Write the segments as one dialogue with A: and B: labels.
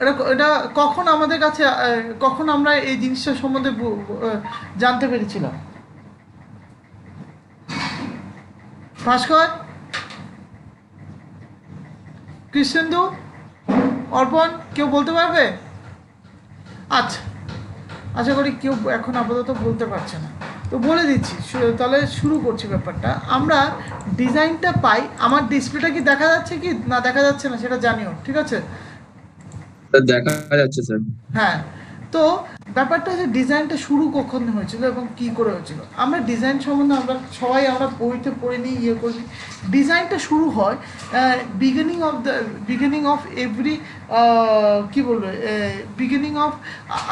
A: এটা কখন আমাদের কাছে কখন আমরা এই জিনিসটা সম্বন্ধে জানতে পেরেছিলাম? ভাস্কর, কৃষ্ণেন্দু, অর্পণ, কেউ বলতে পারবে? আচ্ছা, আশা করি কেউ এখন আপাতত বলতে পারছে না। তো বলে দিচ্ছি, তাহলে শুরু করছি ব্যাপারটা। আমরা ডিজাইনটা পাই, আমার ডিসপ্লেটা কি দেখা যাচ্ছে কি না দেখা যাচ্ছে না সেটা জানিও, ঠিক আছে?
B: দেখা যাচ্ছে স্যার।
A: হ্যাঁ, তো ব্যাপারটা যে ডিজাইনটা শুরু কখন হয়েছিল এবং কি করে হয়েছিল, আমরা ডিজাইন সম্বন্ধে আমরা বইতে পড়ে নিই, ইয়ে করি। ডিজাইনটা শুরু হয় বিগিনিং অফ এভরি, কী বলবো, বিগিনিং অফ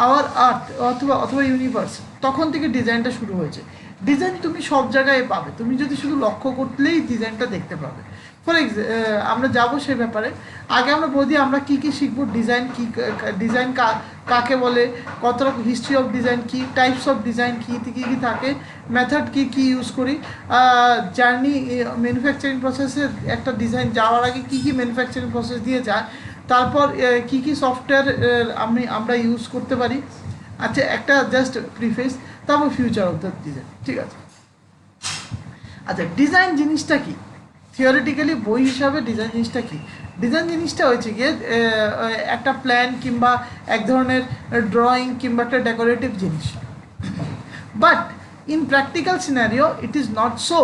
A: আওয়ার আর্থ অথবা অথবা ইউনিভার্স, তখন থেকে ডিজাইনটা শুরু হয়েছে। ডিজাইন তুমি সব জায়গায় পাবে, তুমি যদি শুধু লক্ষ্য করলেই ডিজাইনটা দেখতে পাবে। ফর আমরা যাবো সেই ব্যাপারে। আগে আমরা বলি আমরা কী কী শিখবো, ডিজাইন কী, ডিজাইন কাকে বলে, কত রকম হিস্ট্রি অফ ডিজাইন কী, টাইপস অফ ডিজাইন কী কী কী থাকে, মেথড কী কী ইউজ করি, জার্নি ম্যানুফ্যাকচারিং প্রসেসে একটা ডিজাইন যাওয়ার আগে কী কী ম্যানুফ্যাকচারিং প্রসেস দিয়ে যায়, তারপর কী কী সফটওয়্যার আমরা ইউজ করতে পারি। আচ্ছা, একটা জাস্ট প্রিফেস, তারপর ফিউচার অফ দ্য ডিজাইন, ঠিক আছে? আচ্ছা, ডিজাইন জিনিসটা কি? থিওরিটিক্যালি বই হিসাবে ডিজাইন জিনিসটা কি? ডিজাইন জিনিসটা হয়েছে গিয়ে একটা প্ল্যান কিংবা এক ধরনের ড্রয়িং কিংবা একটা ডেকোরেটিভ জিনিস। But in practical scenario it is not so.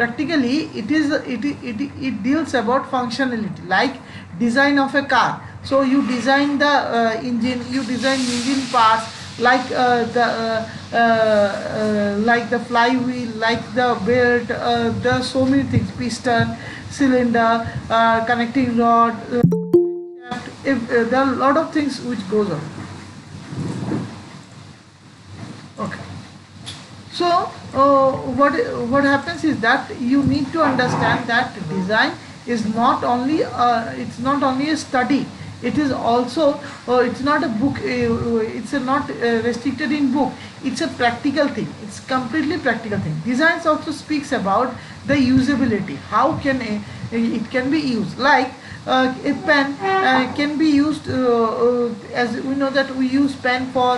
A: Practically it deals about functionality, like design of a car. So you design the engine, you design engine parts, like like the flywheel, like the belt, there are so many things, piston, cylinder, connecting rod, shaft. If there are a lot of things which goes on. Okay. So what happens is that you need to understand that design is not only it's not only a study. It is also it's not a book. It's not restricted in book. It's a practical thing. It's completely practical thing. Designs also speaks about the usability. How can it can be used? Like a pen can be used, as we know that we use pen for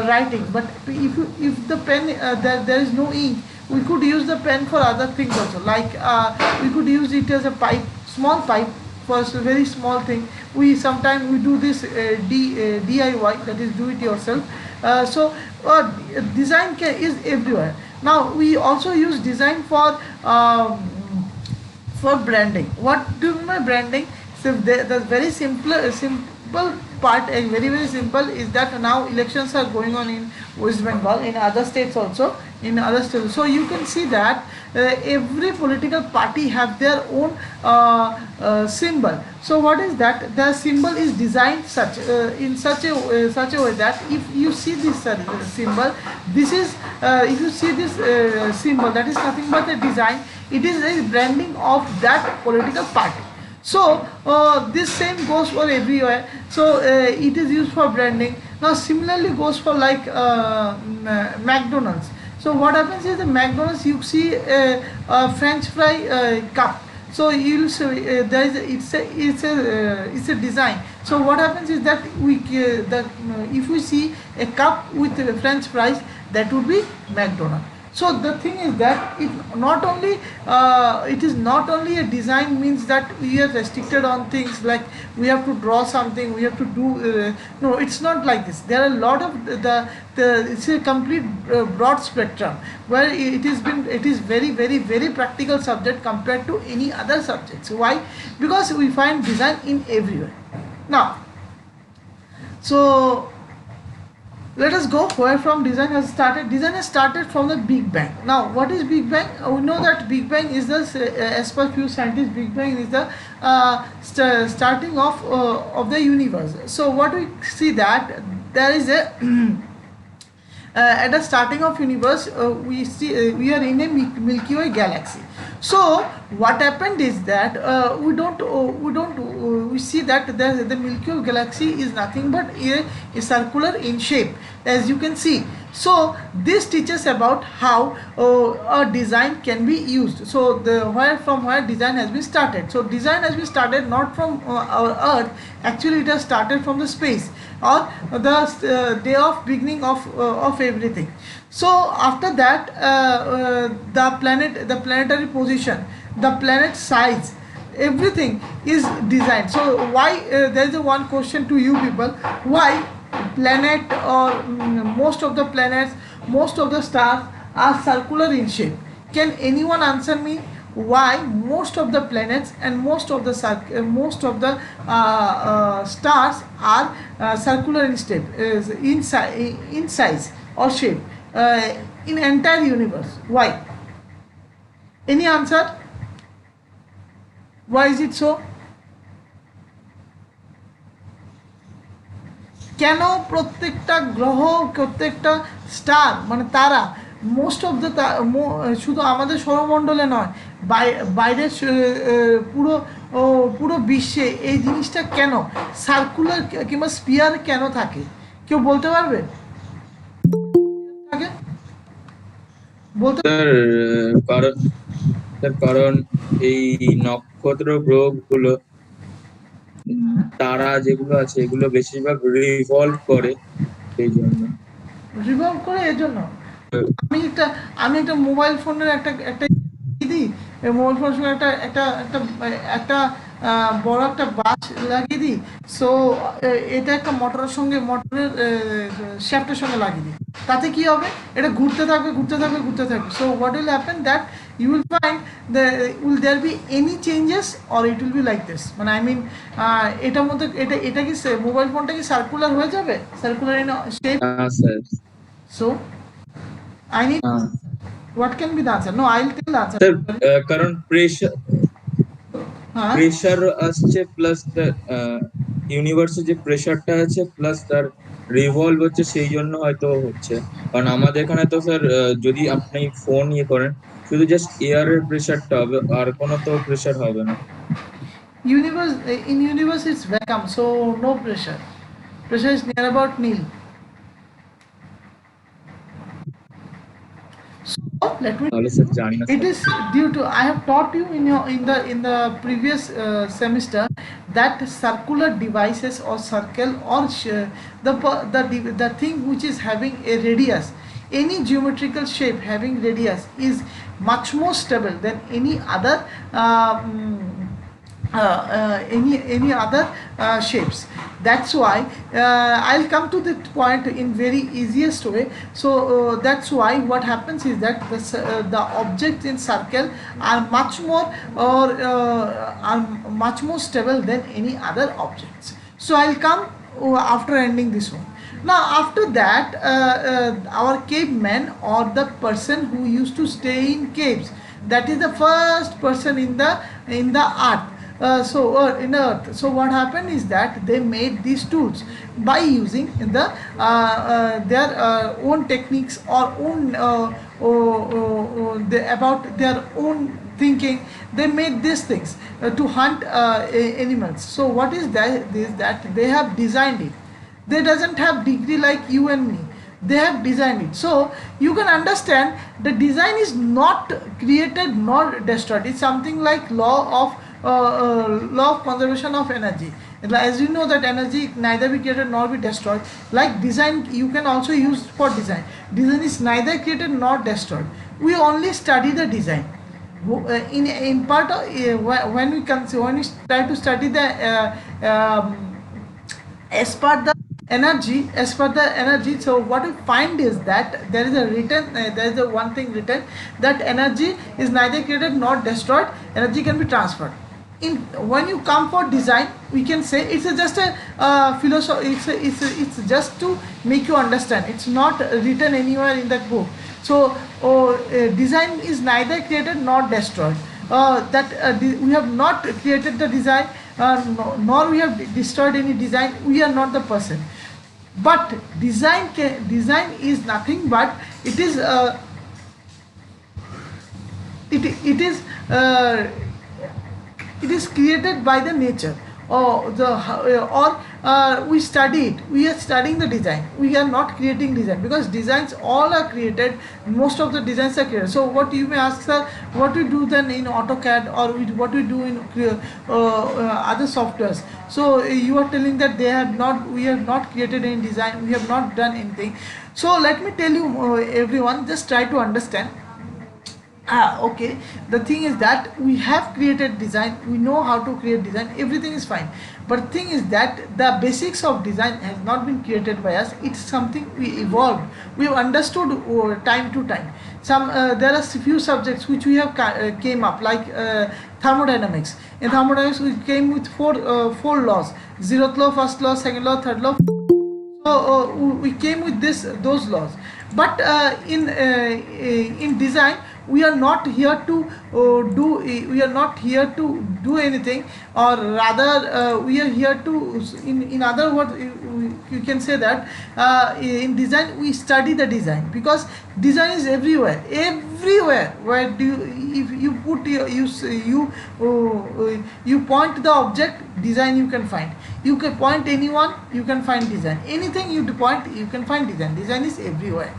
A: writing, but if the pen there is no ink, we could use the pen for other things also, like we could use it as a pipe, small pipe, for a very small thing. We sometimes we do this DIY, that is do it yourself. So design is everywhere. Now we also use design for branding. What do you mean by branding? So the very simple part, very simple, is that now elections are going on in West Bengal, in other states also, in other states. So you can see that every political party have their own symbol. So what is that? The symbol is designed in such a way that if you see this symbol, this is if you see this symbol, that is nothing but a design. It is a branding of that political party. So this same goes for everywhere. So it is used for branding. Now similarly goes for like McDonald's. So what happens is the McDonald's, you see a French fry cup. So you'll see there is it's a design. So what happens is that if we see a cup with French fries, that would be McDonald's. So the thing is that it is not only a design, means that we are restricted on things like we have to draw something, we have to do no, it's not like this. There are a lot of it's a complete broad spectrum, where it is very practical subject compared to any other subjects. Why? Because we find design in everywhere. Now, so let us go where from design has started. Design has started from the Big Bang. Now what is Big Bang? We know that Big Bang is as per few scientists, Big Bang is the starting of the universe. So what we see that there is a at the starting of universe, we see we are in a Milky Way galaxy. So what happened is that we see that the Milky Way galaxy is nothing but a circular in shape, as you can see. So this teaches about how a design can be used. So from where design has been started. So design has been started not from our earth. Actually it has started from the space, or the day of beginning of everything. So after that, the planetary position, the planet size, everything is designed. So why, there is a one question to you people: why planet, or most of the planets, most of the stars are circular in shape? Can anyone answer me why most of the planets and stars are circular in shape, in size or shape, in entire universe? Why? Any answer? Why is it so? কেন প্রত্যেকটা গ্রহ, প্রত্যেকটা star মানে তারা, most of the, শুধু আমাদের সৌরমণ্ডলে নয়, বাইরের পুরো পুরো বিশ্বে এই জিনিসটা কেন সার্কুলার কিংবা স্পিয়ার কেন থাকে? কেউ বলতে পারবে? থাকে বলতে
B: স্যার কারণ কারণ এই নক্ষত্র গ্রহগুলো, তারা যেগুলো আছে এগুলো বেশিরভাগ রিভলভ করে, সেই জন্য।
A: রিভলভ করে এর জন্য। আমি একটা মোবাইল ফোনের একটা একটা দিই, মোবাইল ফোনের সঙ্গে একটা একটা একটা একটা বড় একটা বাস লাগিয়ে দিই। সো এটা একটা মোটরের শ্যাফটের সঙ্গে লাগিয়ে দিই। তাতে কি হবে? এটা ঘুরতে থাকবে ঘুরতে থাকবে ঘুরতে থাকবে। So what will happen that you will find will there be any changes, or it will be like this. মানে আই মিন, এটার মধ্যে এটা কি মোবাইল ফোনটা কি সার্কুলার হয়ে যাবে? Circular in shape?
B: হ্যাঁ স্যার।
A: So I need,
B: হ্যাঁ
A: what can be the answer? No, I'll tell the answer.
B: Sir, কারণ
A: Huh?
B: প্রেশার আসছে, প্লাস ইউনিভার্সে যে প্রেশারটা আছে প্লাস তার রিভলভ হচ্ছে, সেই জন্য হয়তো হচ্ছে। কারণ আমাদের এখানে তো স্যার, যদি আপনি ফোন করেন, শুধু জাস্ট এয়ারের প্রেশারটা হবে, আর কোনো তো প্রেশার হবে না।
A: In universe it's vacuum, so no pressure. Pressure is near about nil. So let me.
B: তাহলে স্যার জানি না
A: It
B: sir.
A: is due to, I have taught you in the previous semester that circular devices or circle, or the thing which is having a radius, any geometrical shape having radius is much more stable than any other any other shapes. That's why I'll come to the point in very easiest way. So that's why what happens is that the objects in circle are much more, or are much more stable than any other objects. So I'll come after ending this one. Now after that, our caveman, or the person who used to stay in caves, that is the first person in the earth. In earth, so what happened is that they made these tools by using their own techniques, or own about their own thinking. They made these things to hunt animals. So what is that? Is that they have designed it. They doesn't have degree like you and me. They have designed it. So you can understand the design is not created nor destroyed. It's something like law of conservation of energy. As you know that energy neither be created nor be destroyed. Like design, you can also use for design. Design is neither created nor destroyed. We only study the design. In part of, when we try to study the as per the energy, so what we find is that there is a one thing written, that energy is neither created nor destroyed. Energy can be transferred. When you come for design, we can say it's just a philosophy. It's just to make you understand. It's not written anywhere in that book. So design is neither created nor destroyed. We have not created the design, nor we have destroyed any design. We are not the person. But design is nothing but it is it is created by the nature. we study it. We are studying the design. We are not creating design, because designs all are created. Most of the designs are created. So what you may ask, sir, what we do then in AutoCAD, or what we do in other softwares? So you are telling that we have not created any design, we have not done anything. So let me tell you, everyone, just try to understand. Okay, the thing is that we have created design, we know how to create design, everything is fine, but thing is that the basics of design has not been created by us. It's something we evolved, we have understood time to time. There are few subjects which we have came up, like thermodynamics. In thermodynamics we came with four laws: zeroth law, first law, second law, third law. So we came with those laws. But in design, we are not here to do anything, or rather we are here to, in other words, you can say that in design we study the design, because design is everywhere. Where do if you put you point the object, design you can find. You can point anyone, you can find design. Anything you point, you can find design. Design is everywhere.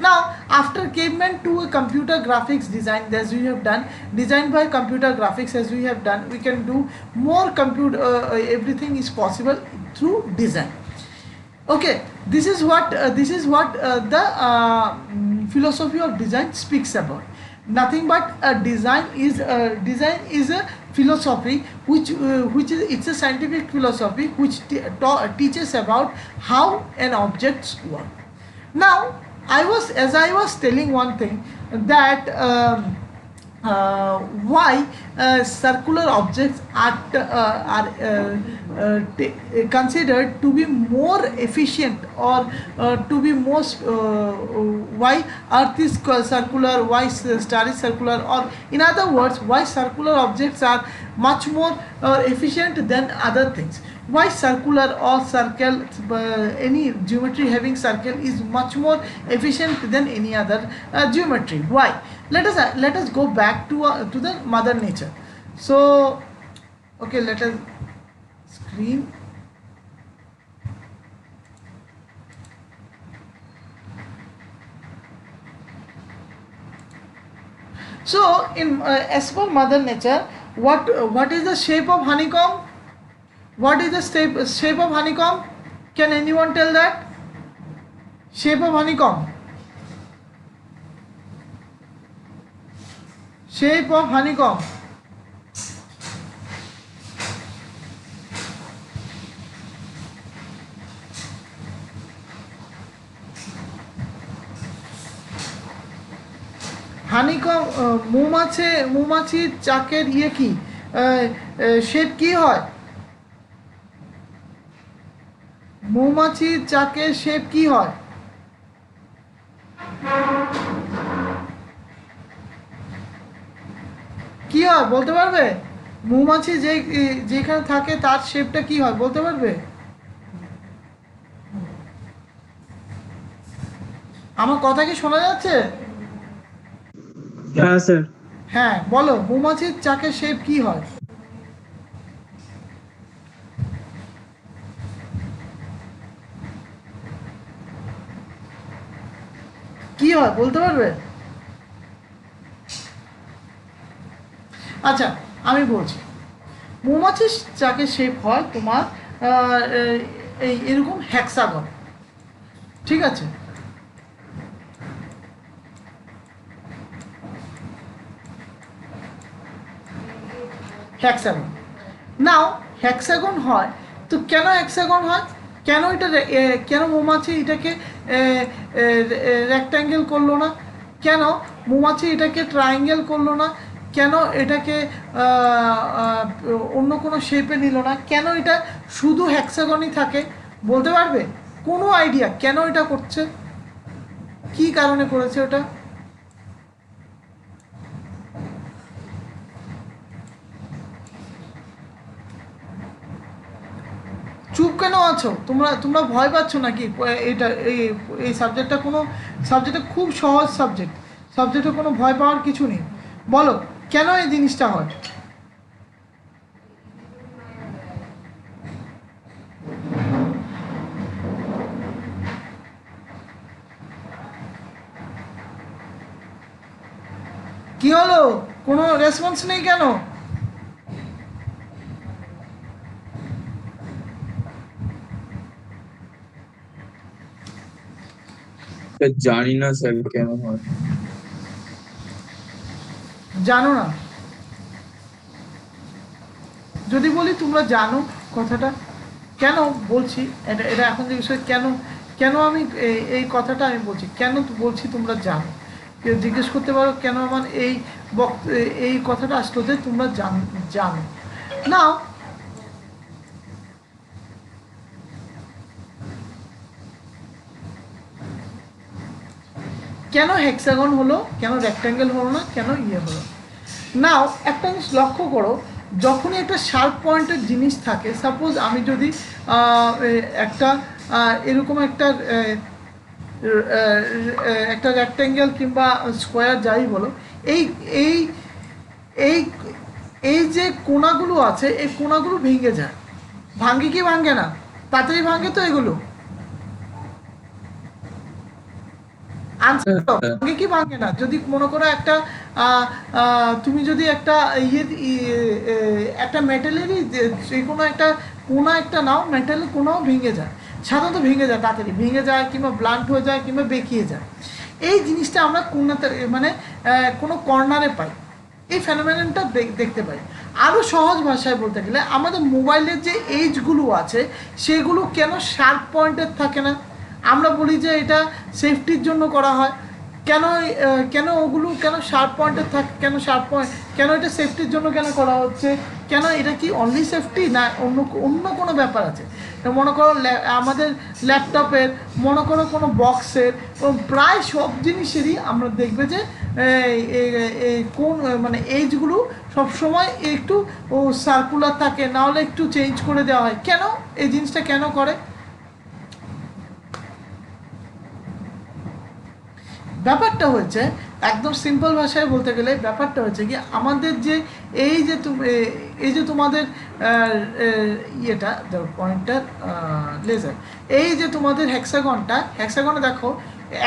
A: Now, after caveman to a computer graphics design, as we have done, design by computer graphics, as we have done, we can do more computer. Everything is possible through design. Okay, this is what the philosophy of design speaks about. Nothing but design is a philosophy which is, it's a scientific philosophy which teaches about how an object work. Now, as I was telling one thing, that why circular objects are considered to be more efficient, or to be most why earth is circular, why star is circular, or in other words, why circular objects are much more efficient than other things. Why circular or circle, any geometry having circle is much more efficient than any other geometry? Why? Let us go back to the mother nature. So okay, let us screen. So in as per mother nature, what is the shape of honeycomb? What is the shape of honeycomb? Can anyone tell that? Shape of honeycomb. Shape of honeycomb. honeycomb মৌমাছির চাকের কি shape কি হয়? মৌমাছির চাকের shape কি হয়? কি হয় বলতে পারবে? মৌমাছি যেখানে থাকে তার শেপটা কি হয় বলতে পারবে? আমার কথা কি শোনা যাচ্ছে?
C: হ্যাঁ স্যার।
A: হ্যাঁ বলো, মৌমাছির চাকের শেপ কি হয়? কি হয় বলতে পারবে? আচ্ছা আমি বলছি, মৌমাছির চাকের শেপ হয় তোমার এরকম হেক্সাগন, ঠিক আছে? হেক্সাগন। নাও হেক্সাগন হয় তো কেন হেক্সাগন হয়? কেন মৌমাছি এটাকে রেক্ট্যাঙ্গেল করলো না? কেন মৌমাছি এটাকে ট্রায়াঙ্গেল করলো না? কেন এটাকে অন্য কোনো শেপে নিল না? কেন এটা শুধু হেক্সাগনই থাকে বলতে পারবে? কোনো আইডিয়া কেন এটা করছে? কি কারণে করেছে ওটা? চুপ কেন আছো তোমরা ভয় পাচ্ছ নাকি? এটা এই সাবজেক্টটা খুব সহজ সাবজেক্টে কোনো ভয় পাওয়ার কিছু নেই। বলো কেন এই জিনিসটা হয়? কি হলো, কোনো রেসপন্স নেই কেন?
B: স্যার জানি না স্যার কেন হয়।
A: জানো না? যদি বলি তোমরা জানো কথাটা, কেন বলছি এটা, এটা এখন যে বিষয় কেন, কেন আমি এই কথাটা আমি বলছি, কেন বলছি তোমরা জানো, কেউ জিজ্ঞেস করতে পারো কেন আমার এই এই কথাটা আসলো যে তোমরা জানো না। কেন হেক্সাগন হলো, কেন রেক্ট্যাঙ্গেল হলো না, কেন ইয়ে হলো? নাও একটা জিনিস লক্ষ্য করো, যখনই একটা শার্প পয়েন্টের জিনিস থাকে, সাপোজ আমি যদি একটা এরকম একটা একটা রেক্ট্যাঙ্গেল কিংবা স্কোয়ার যাই বলো, এই এই এই এই যে কোণাগুলো আছে এই কোণাগুলো ভেঙে যায়, ভাঙে কি ভাঙে না? তাড়াতাড়ি ভাঙে তো এগুলো, আনসার ভাঙে কি ভাঙে না? যদি মনে করো একটা তুমি যদি একটা একটা মেটালেরই যে কোনো একটা কোনা একটা নাও, মেটালের কোনাও ভেঙে যায়, সাধারণত ভেঙে যায়, তাড়াতাড়ি ভেঙে যায় কিংবা ব্লান্ট হয়ে যায় কিংবা বেঁকিয়ে যায়। এই জিনিসটা আমরা কোনাতে মানে কোনো কর্নারে পাই, এই ফেনোমেননটা দেখতে পাই। আরও সহজ ভাষায় বলতে গেলে আমাদের মোবাইলের যে এইজগুলো আছে সেগুলো কেন শার্প পয়েন্টের থাকে না? আমরা বলি যে এটা সেফটির জন্য করা হয়, কেন কেন ওগুলো কেন শার্প পয়েন্টের থাকে, কেন শার্প পয়েন্ট, কেন এটা সেফটির জন্য কেন করা হচ্ছে, কেন এটা কি অনলি সেফটি না অন্য অন্য কোনো ব্যাপার আছে? মনে করো আমাদের ল্যাপটপের, মনে করো কোনো বক্সের, প্রায় সব জিনিসেরই আমরা দেখবে যে কোন মানে এইজগুলো সবসময় একটু সার্কুলার থাকে, নাহলে একটু চেঞ্জ করে দেওয়া হয়। কেন এই জিনিসটা কেন করে? ব্যাপারটা হচ্ছে একদম সিম্পল ভাষায় বলতে গেলে ব্যাপারটা হচ্ছে কি, আমাদের যে এই যে তোমাদের ইয়েটা পয়েন্টার লেজার, এই যে তোমাদের হেক্সাগনটা, হেক্সাগনে দেখো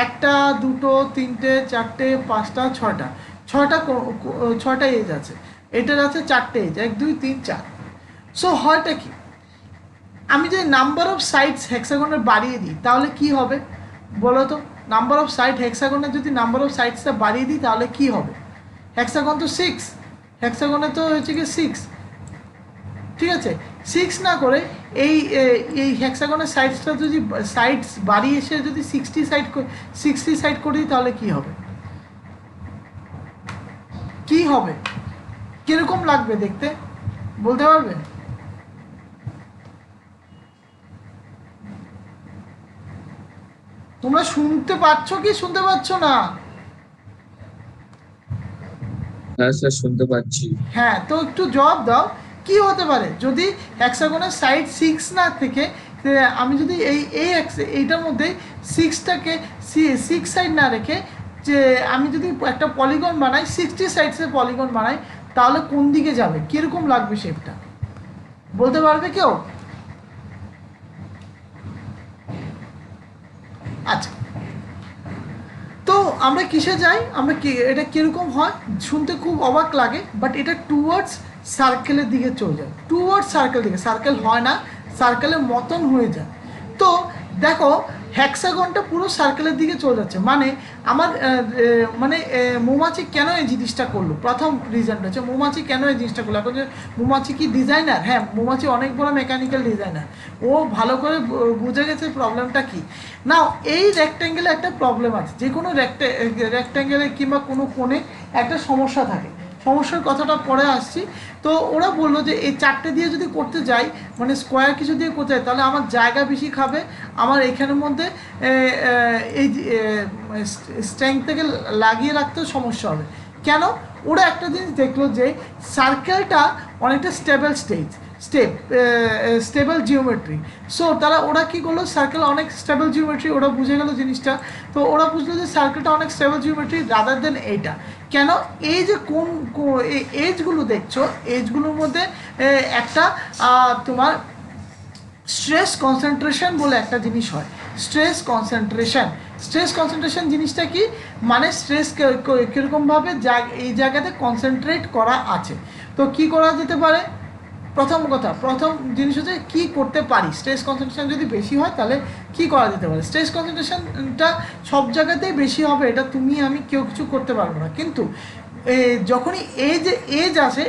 A: একটা দুটো তিনটে চারটে পাঁচটা ছয়টা, ছয়টা এজ আছে, এটার আছে চারটে এজ, 1 2 3 4। সো হয়টা কি, আমি যে নাম্বার অফ সাইডস হেক্সাগনের বাড়িয়ে দিই তাহলে কি হবে বলো তো? নাম্বার অফ সাইড হেক্সাগনের যদি নাম্বার অফ সাইডসটা বাড়িয়ে দিই তাহলে কি হবে? হেক্সাগন তো 6, হেক্সাগনে তো হচ্ছে কি 6, ঠিক আছে? 6 না করে এই এই হেক্সাগনের সাইডসটা যদি সাইডস বাড়িয়ে এসে যদি 60 সাইড করে দিই তাহলে কি হবে? কি হবে, কিরকম লাগবে দেখতে, বলতে পারবে? তোমরা শুনতে পাচ্ছ কি শুনতে পাচ্ছ না?
B: হ্যাঁ স্যার শুনতে পাচ্ছি।
A: হ্যাঁ, তো একটু জবাব দাও, কি হতে পারে যদি হেক্সাগনের সাইড 6 না থেকে আমি যদি এইটার মধ্যে 6টাকে 6 সাইড না রেখে যে আমি যদি একটা পলিগন বানাই, 60 সাইডসের পলিগন বানাই, তাহলে কোন দিকে যাবে, কীরকম লাগবে শেপটা, বলতে পারবে কেউ? আচ্ছা, তো আমরা কিসে যাই, আমরা এটা কীরকম হয়, শুনতে খুব অবাক লাগে, বাট এটা টুয়ার্ডস সার্কেলের দিকে চলে যায়, টুয়ার্ডস সার্কেল দিকে, সার্কেল হয় না, সার্কেলের মতন হয়ে যায়। তো দেখো হেক্সাগনটা পুরো সার্কেলের দিকে চলে যাচ্ছে, মানে আমার মানে মৌমাছি কেন এই জিনিসটা করলো, প্রথম রিজনটা হচ্ছে মৌমাছি কেন এই জিনিসটা করলো। এখন যে মৌমাছি কি ডিজাইনার? হ্যাঁ, মৌমাছি অনেক বড় মেকানিক্যাল ডিজাইনার, ও ভালো করে বুঝে গেছে প্রবলেমটা কি। নাও এই রেক্ট্যাঙ্গেলে একটা প্রবলেম আছে, যে কোনো রেক্ট্যাঙ্গেলে কিংবা কোনো কোণে একটা সমস্যা থাকে, সমস্যার কথাটা পরে আসছি। তো ওরা বললো যে এই চারটে দিয়ে যদি করতে যাই, মানে স্কোয়ার কিছু দিয়ে করতে যাই, তাহলে আমার জায়গা বেশি খাবে, আমার এখানের মধ্যে এই স্ট্রেংথ থেকে লাগিয়ে রাখতেও সমস্যা হবে। কেন? ওরা একটা জিনিস দেখলো যে সার্কেলটা অনেকটা স্টেবল জিওমেট্রি। সো ওরা কী করলো, সার্কেল অনেক স্টেবল জিওমেট্রি, ওরা বুঝে গেলো জিনিসটা। তো ওরা বুঝলো যে সার্কেলটা অনেক স্টেবল জিওমেট্রি রাদার দেন এইটা। কেন? এই যে কোন এই এজগুলো দেখছো, এজগুলোর মধ্যে একটা তোমার স্ট্রেস কনসেন্ট্রেশন বলে একটা জিনিস হয়, স্ট্রেস কনসেন্ট্রেশন। স্ট্রেস কনসেন্ট্রেশন জিনিসটা কি, মানে স্ট্রেস কীরকমভাবে এই জায়গাতে কনসেন্ট্রেট করা আছে। তো কি করা যেতে পারে, প্রথম জিনিস হচ্ছে কী করতে পারি। স্ট্রেস কনসেন্ট্রেশন যদি বেশি হয় তাহলে কি করা যেতে পারে। স্ট্রেস কনসেন্ট্রেশনটা সব জায়গাতেই বেশি হবে, এটা তুমি আমি কেউ কিছু করতে পারবো না, কিন্তু যখনই এজ আসে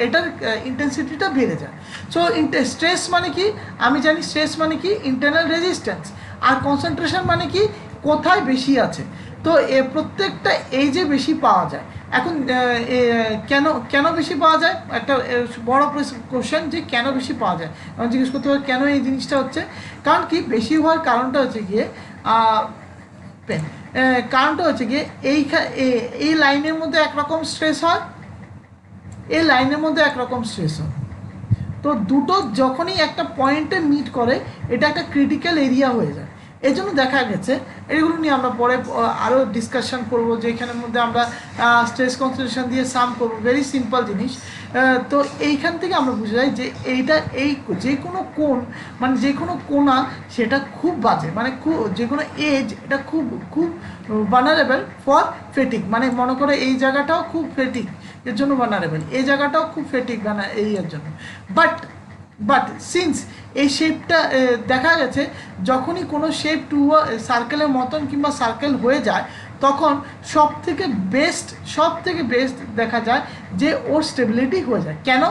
A: এটার ইন্টেন্সিটিটা বেড়ে যায়। সো স্ট্রেস মানে কি, আমি জানি স্ট্রেস মানে কি ইন্টারনাল রেজিস্ট্যান্স, আর কনসেন্ট্রেশন মানে কি কোথায় বেশি আছে। তো প্রত্যেকটা এজে বেশি পাওয়া যায়। এখন কেন বেশি পাওয়া যায়, একটা বড় কোশ্চেন যে কেন বেশি পাওয়া যায়। এখন জিজ্ঞেস করতে হবে কেন এই জিনিসটা হচ্ছে। কারণ কি বেশি হওয়ার কারণটা হচ্ছে গিয়ে কারণটা হচ্ছে গিয়ে এই লাইনের মধ্যে একরকম স্ট্রেস হয়, এই লাইনের মধ্যে একরকম স্ট্রেস হয়। তো দুটো যখনই একটা পয়েন্টে মিট করে এটা একটা ক্রিটিক্যাল এরিয়া হয়ে যায়। এই জন্য দেখা গেছে, এগুলো নিয়ে আমরা পরে আরও ডিসকাশন করব, যে এখানের মধ্যে আমরা স্ট্রেস কনসেন্ট্রেশন দিয়ে সাম করবো, ভেরি সিম্পল জিনিস। তো এইখান থেকে আমরা বুঝে যাই যে এইটা যে কোনো কোণ, মানে যে কোনো কোণা সেটা খুব বাজে, মানে যে কোনো এজ এটা খুব ভালনারেবল ফর ফেটিক। মানে মনে করে এই জায়গাটাও খুব ফেটিক এর জন্য ভালনারেবল, এই জায়গাটাও খুব ফেটিক এই এর জন্য। বাট সিন্স এই শেপটা দেখা গেছে যখনই কোনো শেপ সার্কেলের মতন কিংবা সার্কেল হয়ে যায়, তখন সব থেকে বেস্ট দেখা যায় যে ওর স্টেবিলিটি হয়ে যায়। কেন,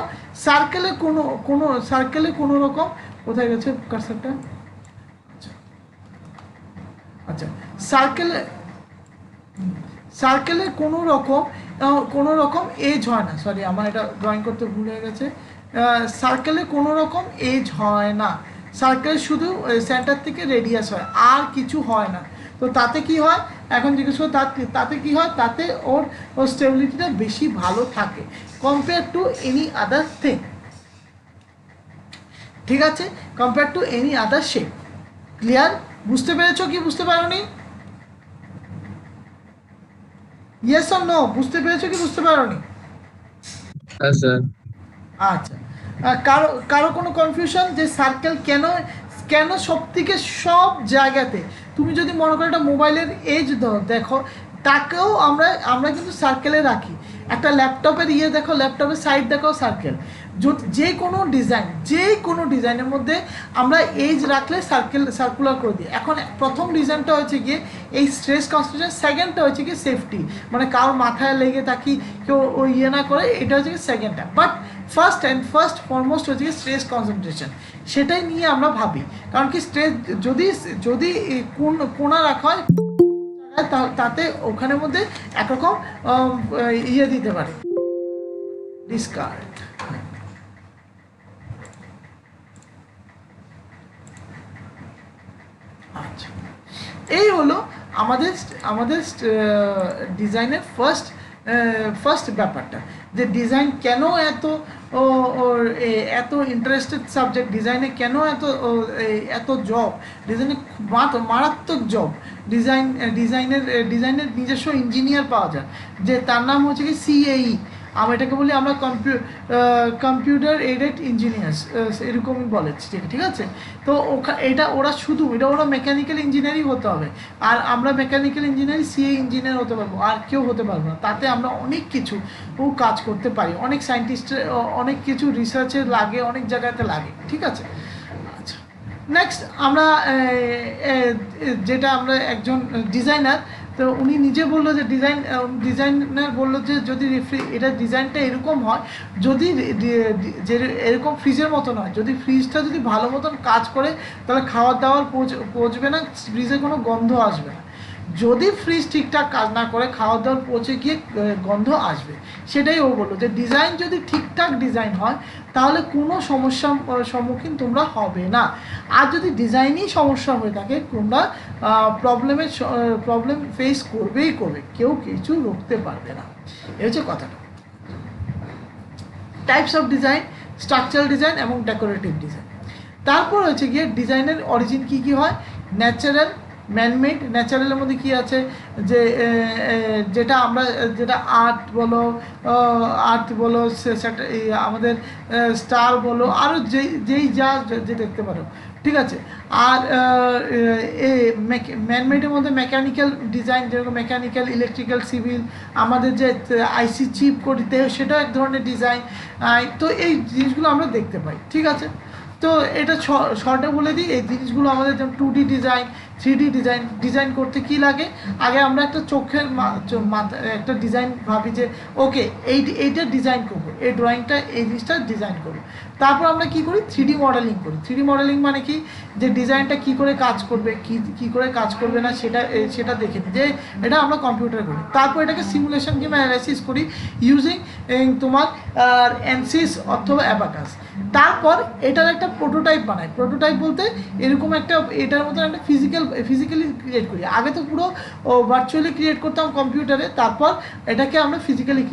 A: সার্কেলে কোনো রকম, কোথায় গেছে কারসারটা, আচ্ছা সার্কেলে কোনো রকম এজ হয় না। সরি, আমার এটা ড্রয়িং করতে ভুল হয়ে গেছে। সার্কেলে কোনো রকম এজ হয় না, সার্কেল শুধু সেন্টার থেকে রেডিয়াস হয়, আর কিছু হয় না। তো তাতে কি হয়, এখন জিজ্ঞেস করো তাতে কি হয়, তাতে ওর স্টেবিলিটিটা বেশি ভালো থাকে compare to any other thing. ঠিক আছে, compare to any other shape. Clear? বুঝতে পেরেছো কি বুঝতে পারোনি? ইয়েস অর নো, বুঝতে পেরেছো কি বুঝতে পারোনি?
B: হ্যাঁ স্যার।
A: আচ্ছা, কারো কোনো কনফিউশন যে সার্কেল কেন সব জায়গাতে, তুমি যদি মনে করো একটা মোবাইলের এজ দেখো, তাকেও আমরা কিন্তু সার্কেলে রাখি। একটা ল্যাপটপের দেখো, ল্যাপটপের সাইড দেখো সার্কেল। যে কোনো ডিজাইনের মধ্যে আমরা এজ রাখলে সার্কুলার করে দিই। এখন প্রথম ডিজাইনটা হচ্ছে গিয়ে এই স্ট্রেস কনসেন্ট্রেশন, সেকেন্ডটা হচ্ছে গিয়ে সেফটি, মানে কারোর মাথায় লেগে থাকি কেউ না করে, এটা হচ্ছে গিয়ে সেকেন্ডটা। বাট ফার্স্ট ফরমোস্ট হচ্ছে গিয়ে স্ট্রেস কনসেন্ট্রেশন, সেটাই নিয়ে আমরা ভাবি। কারণ কি স্ট্রেস যদি কোণা রাখা হয় তাতে ওখানের মধ্যে একরকম দিতে পারে ডিসকার্ড। আচ্ছা, এই হলো আমাদের ডিজাইনের ফার্স্ট ব্যাপারটা, যে ডিজাইন কেন এত ইন্টারেস্টেড সাবজেক্ট, ডিজাইনে কেন এত জব, ডিজাইনে মারাত্মক জব। ডিজাইনের নিজস্ব ইঞ্জিনিয়ার পাওয়া যায়, যে তার নাম হচ্ছে কি সিএই। এটাকে বলি আমরা কম্পিউটার এইডেড ইঞ্জিনিয়ার্স, এরকমই বলে, ঠিক আছে। তো ওরা মেকানিক্যাল ইঞ্জিনিয়ারই হতে হবে, আর আমরা মেকানিক্যাল ইঞ্জিনিয়ার সিএ ইঞ্জিনিয়ার হতে পারবো, আর কেউ হতে পারবো না। তাতে আমরা অনেক কিছু কাজ করতে পারি, অনেক সায়েন্টিস্টের অনেক কিছু রিসার্চের লাগে, অনেক জায়গাতে লাগে, ঠিক আছে। আচ্ছা, নেক্সট আমরা যেটা আমরা একজন ডিজাইনার, তো উনি নিজে বললো যে ডিজাইনার বললো যে যদি এটা ডিজাইনটা এরকম হয়, যদি এরকম ফ্রিজের মতন হয়, যদি ফ্রিজটা যদি ভালো মতন কাজ করে তাহলে খাবার দাবার পচবে না, ফ্রিজে কোনো গন্ধ আসবে না। যদি ফ্রিজ ঠিকঠাক কাজ না করে খাওয়া দাওয়ার পচে গিয়ে গন্ধ আসবে। সেটাই ও বললো যে ডিজাইন যদি ঠিকঠাক ডিজাইন হয় তাহলে কোনো সমস্যার সম্মুখীন তোমরা হবে না, আর যদি ডিজাইনই সমস্যা হয়ে থাকে তোমরা প্রবলেম ফেস করবে, কেউ কিছু রুখতে পারবে না। এই হচ্ছে কথাটা। Types of design, structural design এবং ডেকোরেটিভ ডিজাইন। তারপর হচ্ছে গিয়ে ডিজাইনের অরিজিন কী হয়, ন্যাচারাল, ম্যানমেড, ন্যাচারালের মধ্যে কি আছে যে যেটা আমরা যেটা আর্থ বলো আমাদের স্টার বলো আরও যেই যা যে দেখতে পারো, ঠিক আছে। আর ম্যানমেডের মধ্যে মেকানিক্যাল ডিজাইন, যেরকম মেকানিক্যাল, ইলেকট্রিক্যাল, সিভিল, আমাদের যে আইসি চিপ করতে সেটাও এক ধরনের ডিজাইন। তো এই জিনিসগুলো আমরা দেখতে পাই, ঠিক আছে। তো এটা শর্টে বলে দিই, এই জিনিসগুলো আমাদের যেমন 2D ডিজাইন, 3D ডিজাইন করতে কি লাগে, আগে আমরা একটা চোখের একটা ডিজাইন ভাবি যে ওকে এইটা ডিজাইন করবো, এই ড্রয়িংটা এই জিনিসটা ডিজাইন করবো। তারপর আমরা কি করি, 3D মডেলিং করি। 3D মডেলিং মানে কি, যে ডিজাইনটা কি করে কাজ করবে, কি করে কাজ করবে না সেটা দেখে নিই, যে এটা আমরা কম্পিউটার করি। তারপর এটাকে সিমুলেশন কিংবা অ্যানালাইসিস করি ইউজিং তোমার অ্যানসিস অথবা অ্যাবাকাস। তারপর এটার একটা প্রোটোটাইপ বানাই। প্রোটোটাইপ বলতে এরকম একটা, এটার মতন একটা ফিজিক্যালি ক্রিয়েট করি। আগে তো পুরো ভার্চুয়ালি ক্রিয়েট করতাম কম্পিউটারে, তারপর এটাকে আমরা ফিজিক্যালি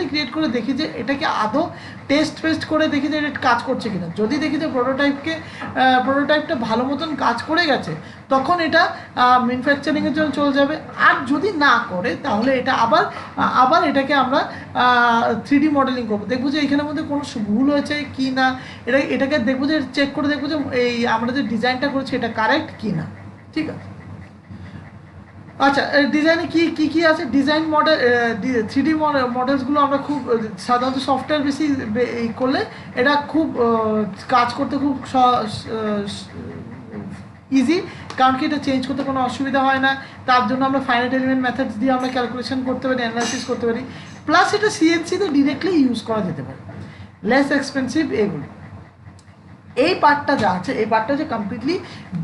A: ক্রিয়েট করে দেখি যে এটাকে আদৌ টেস্ট করে দেখি যে এটা কাজ করছে কিনা। যদি দেখি যে প্রোটোটাইপটা ভালো মতন কাজ করে গেছে, তখন এটা ম্যানুফ্যাকচারিংয়ের জন্য চলে যাবে। আর যদি না করে তাহলে এটা আবার এটাকে আমরা 3D মডেলিং করবো, দেখবো যে এখানের মধ্যে কোনো ভুল হয়েছে কি না, এটাকে দেখবো যে চেক করে দেখবো যে এই আমরা যে ডিজাইনটা করেছি এটা কারেক্ট কি না, ঠিক আছে। আচ্ছা, ডিজাইনে কি আছে, ডিজাইন মডেল 3D মডেলসগুলো আমরা খুব সাধারণত সফটওয়্যার বেশি করলে এটা খুব কাজ করতে খুব ইজি, কারণ কি এটা চেঞ্জ করতে কোনো অসুবিধা হয় না। তার জন্য আমরা ফাইনাইট এলিমেন্ট মেথডস দিয়ে আমরা ক্যালকুলেশন করতে পারি, অ্যানালাইসিস করতে পারি, প্লাস এটা সিএনসিতে ডিরেক্টলি ইউজ করা যেতে পারে, লেস এক্সপেন্সিভ এগুলো। এই পার্টটা যা আছে, এই পার্টটা হচ্ছে কমপ্লিটলি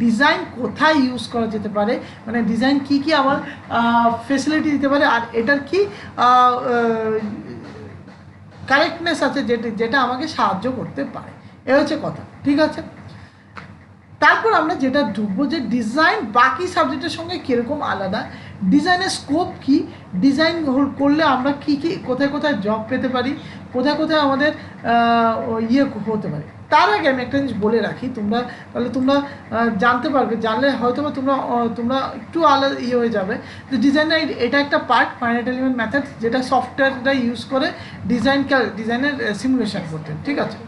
A: ডিজাইন কোথায় ইউজ করা যেতে পারে, মানে ডিজাইন কি আমার ফেসিলিটি দিতে পারে, আর এটার কি কারেক্টনেস আছে যেটা আমাকে সাহায্য করতে পারে, এ হচ্ছে কথা, ঠিক আছে। তারপর আমরা যেটা ঢুকবো যে ডিজাইন বাকি সাবজেক্টের সঙ্গে কীরকম আলাদা, ডিজাইনের স্কোপ কি, ডিজাইন করলে আমরা কোথায় জব পেতে পারি, কোথায় আমাদের হতে পারে। তার আগে আমি একটা জিনিস বলে রাখি, তোমরা জানতে পারবে, জানলে হয়তো বা তোমরা একটু আলাদা হয়ে যাবে যে ডিজাইনের এটা একটা পার্ট, ফাইনাইট এলিমেন্ট মেথড, যেটা সফটওয়্যারটা ইউজ করে ডিজাইনের সিমুলেশন করতে, ঠিক আছে।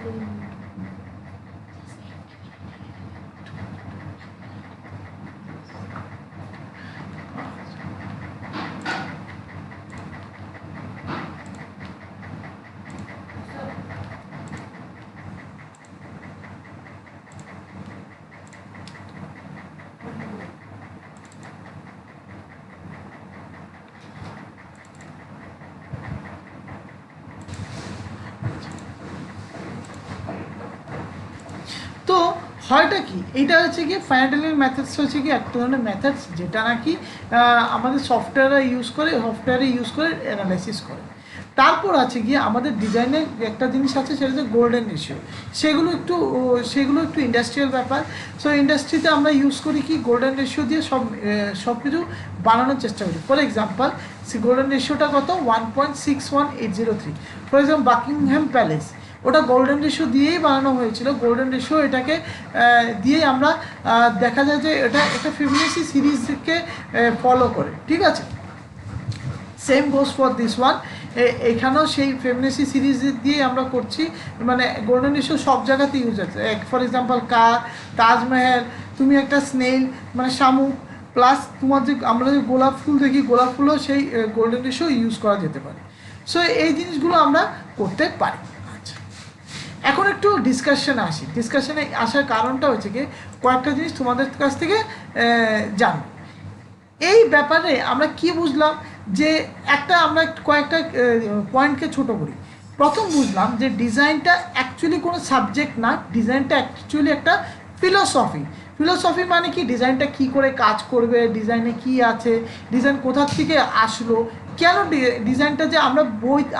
A: তো হয়টা কি, এইটা হচ্ছে কি ফাইনাইট এলিমেন্ট মেথডস হচ্ছে কি এক ধরনের মেথডস যেটা নাকি আমাদের সফটওয়্যারে ইউজ করে অ্যানালাইসিস করে। তারপর আছে গিয়ে আমাদের ডিজাইনের একটা জিনিস আছে, সেটা হচ্ছে গোল্ডেন রেশিও। সেগুলো একটু ইন্ডাস্ট্রিয়াল ব্যাপার। সো ইন্ডাস্ট্রিতে আমরা ইউজ করি কি, গোল্ডেন রেশিও দিয়ে সব কিছু বানানোর চেষ্টা করি। ফর এক্সাম্পল, গোল্ডেন রেশিওটা কত, 1.61803। ফর এক্সাম্পল বাকিংহাম প্যালেস, ওটা গোল্ডেন রেশিও দিয়েই বানানো হয়েছিল। গোল্ডেন রেশিও এটাকে দিয়েই আমরা দেখা যায় যে এটা একটা ফিবোনাচি সিরিজকে ফলো করে, ঠিক আছে। Same goes for this one, এখানেও সেই ফিবোনাচি সিরিজ দিয়ে আমরা করছি, মানে গোল্ডেন রেশিও সব জায়গাতে ইউজ আছে। ফর এক্সাম্পল তাজমহল, তুমি একটা স্নেইল মানে শামুক, প্লাস তোমার যে আমরা যে গোলাপ ফুল দেখি, গোলাপ ফুলও সেই গোল্ডেন রেশিও ইউজ করা যেতে পারে। সো এই জিনিসগুলো আমরা করতে পারি। এখন একটু ডিসকাশনে আসার কারণটা হচ্ছে কি, কয়েকটা জিনিস তোমাদের কাছ থেকে জানব। এই ব্যাপারে আমরা কি বুঝলাম, যে আমরা কয়েকটা পয়েন্টকে ছোট করি। প্রথম বুঝলাম যে ডিজাইনটা অ্যাকচুয়ালি কোনো সাবজেক্ট না, ডিজাইনটা অ্যাকচুয়ালি একটা ফিলোসফি মানে কি, ডিজাইনটা কি করে কাজ করবে, ডিজাইনে কি আছে, ডিজাইন কোথা থেকে আসলো, কেন ডিজাইনটা যে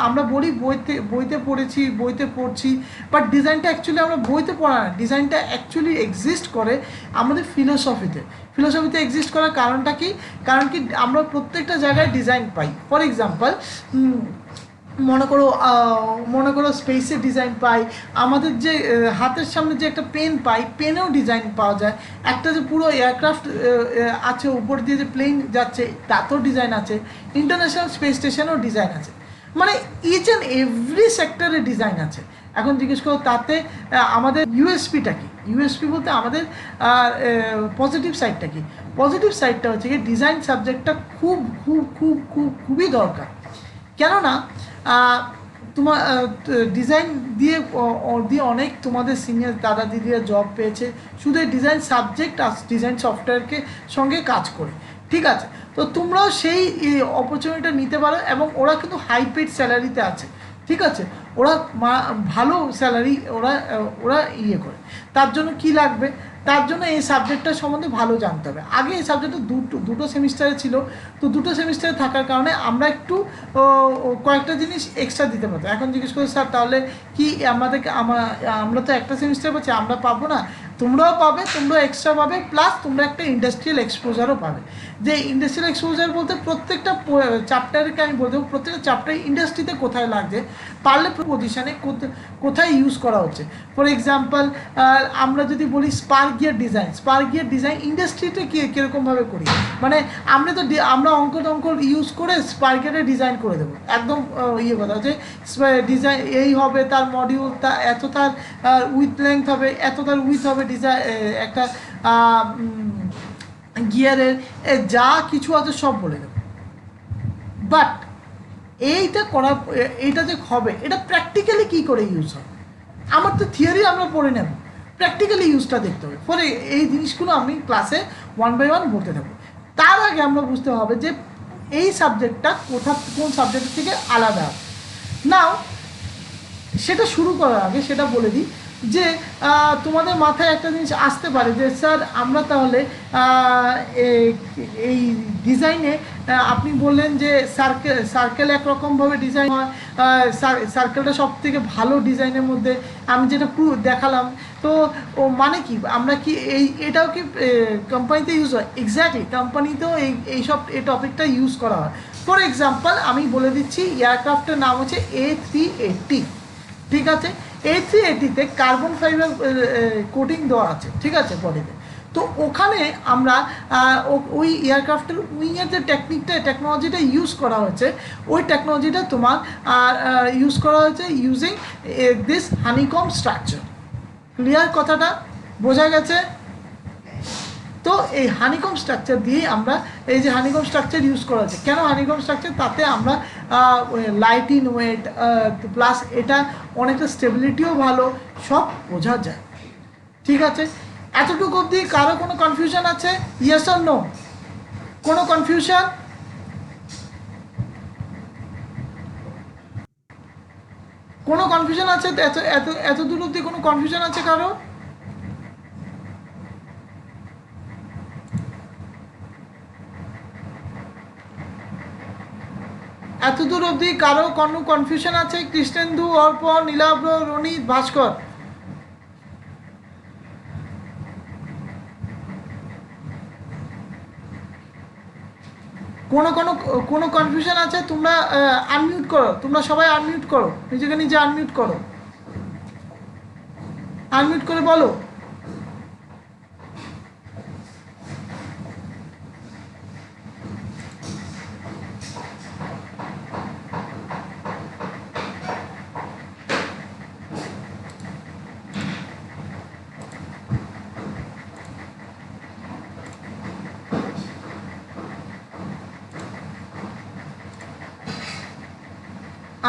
A: আমরা বলি বইতে পড়ছি, বাট ডিজাইনটা অ্যাকচুয়ালি আমরা বইতে পড়া না, ডিজাইনটা অ্যাকচুয়ালি এক্সিস্ট করে আমাদের ফিলোসফিতে এক্সিস্ট করার কারণটা কি, কারণ কি আমরা প্রত্যেকটা জায়গায় ডিজাইন পাই। ফর এক্সাম্পল মনে করো স্পেসে ডিজাইন পাই, আমাদের যে হাতের সামনে যে একটা পেন পাই, পেনেও ডিজাইন পাওয়া যায়, একটা যে পুরো এয়ারক্রাফট আছে উপর দিয়ে যে প্লেন যাচ্ছে তাতেও ডিজাইন আছে, ইন্টারন্যাশনাল স্পেস স্টেশনেও ডিজাইন আছে, মানে ইচ অ্যান্ড এভরি সেক্টরে ডিজাইন আছে। এখন জিজ্ঞেস করো তাতে আমাদের ইউএসপিটা কি? ইউএসপি বলতে আমাদের পজিটিভ সাইডটা কি? পজিটিভ সাইডটা হচ্ছে কি ডিজাইন সাবজেক্টটা খুব খুব খুব খুব খুবই দরকার। কেননা তোমার ডিজাইন দিয়ে দিয়ে অনেক তোমাদের সিনিয়র দাদা দিদিরা জব পেয়েছে শুধু এই ডিজাইন সাবজেক্ট আর ডিজাইন সফটওয়্যারকে সঙ্গে কাজ করে, ঠিক আছে? তো তোমরাও সেই অপরচুনিটিটা নিতে পারো, এবং ওরা কিন্তু হাই পেড স্যালারিতে আছে, ঠিক আছে? ওরা ভালো স্যালারি ওরা ওরা করে। তার জন্য কি লাগবে? তার জন্য এই সাবজেক্টটার সম্বন্ধে ভালো জানতে হবে। আগে এই সাবজেক্টটা দুটো সেমিস্টারে ছিল, তো দুটো সেমিস্টারে থাকার কারণে আমরা একটু কয়েকটা জিনিস এক্সট্রা দিতে পারতাম। এখন জিজ্ঞেস করি স্যার তাহলে কি আমরা তো একটা সেমিস্টার পাচ্ছি, আমরা পাবো না? তোমরাও পাবে, তোমরাও এক্সট্রা পাবে, প্লাস তোমরা একটা ইন্ডাস্ট্রিয়াল এক্সপোজারও পাবে। যে ইন্ডাস্ট্রিয়াল এক্সপোজার বলতে প্রত্যেকটা চ্যাপ্টারকে আমি বলতে প্রত্যেকটা চ্যাপ্টার ইন্ডাস্ট্রিতে কোথায় লাগছে, পারলে পজিশানে কোথায় ইউজ করা হচ্ছে। ফর এক্সাম্পল আমরা যদি বলি স্পার্ক গিয়ার ডিজাইন ইন্ডাস্ট্রিতে কীরকমভাবে করি, মানে আমরা অঙ্ক ইউজ করে স্পার্ক গিয়ারে ডিজাইন করে দেবো, একদম কথা যে ডিজাইন এই হবে, তার মডিউল এত তার উইথ লেন্থ হবে, এত তার উইথ হবে, ডিজাইন একটা গিয়ারের যা কিছু আছে সব বলে দেবো। বাট এইটা যে হবে এটা প্র্যাকটিক্যালি কী করে ইউজ হবে? আমার তো থিওরি আমরা পড়ে নেব, প্র্যাকটিক্যালি ইউজটা দেখতে হবে। ফলে এই জিনিসগুলো আমি ক্লাসে 1 বাই 1 বলতে থাকবো। তার আগে আমরা বুঝতে হবে যে এই সাবজেক্টটা কোন সাবজেক্টের থেকে আলাদা। নাও সেটা শুরু করার আগে সেটা বলে দিই যে তোমাদের মাথায় একটা জিনিস আসতে পারে যে স্যার আমরা তাহলে এই ডিজাইনে আপনি বললেন যে সার্কেল একরকমভাবে ডিজাইন হয়, সার্কেলটা সব থেকে ভালো ডিজাইনের মধ্যে, আমি যেটা পুরো দেখালাম, তো ও মানে কি আমরা কি এটাও কি কোম্পানিতে ইউজ হয়? এক্স্যাক্টলি, কোম্পানিতেও এইসব এই টপিকটা ইউজ করা হয়। ফর এক্সাম্পল আমি বলে দিচ্ছি, এয়ারক্রাফটের নাম হচ্ছে A380, ঠিক আছে? A380-তে কার্বন ফাইবার কোটিং দেওয়া আছে, ঠিক আছে, বডিতে। তো ওখানে আমরা ওই এয়ারক্রাফটের উইংয়ের যে টেকনোলজিটা ইউজ করা হয়েছে, ওই টেকনোলজিটা তোমার ইউজ করা হয়েছে using this honeycomb structure. Clear কথাটা? বোঝা গেছে? তো এই হানিকম স্ট্রাকচার দিয়ে আমরা এই যে হানিকম স্ট্রাকচার ইউজ করা হচ্ছে, কেন হানিকম স্ট্রাকচার? তাতে আমরা লাইট ইন ওয়েট, প্লাস এটা অনেকটা স্টেবিলিটিও ভালো, সব বোঝা যায়, ঠিক আছে? এতটুকু অবধি কারো কোনো কনফিউশন আছে? Yes or no? কোনো কনফিউশন? কোনো কনফিউশন আছে? এত দূর অবধি কোনো কনফিউশন আছে কারো? এতদূর অবধি কারো কোনো কনফিউশন আছে? কৃষ্ণেন্দু, অর্পণ, নীলাব্র, রনিত, ভাস্কর, কোনো কনফিউশন আছে? তোমরা আনমিউট করো, তোমরা সবাই আনমিউট করো, নিজেকে নিজে আনমিউট করো, আনমিউট করে বলো।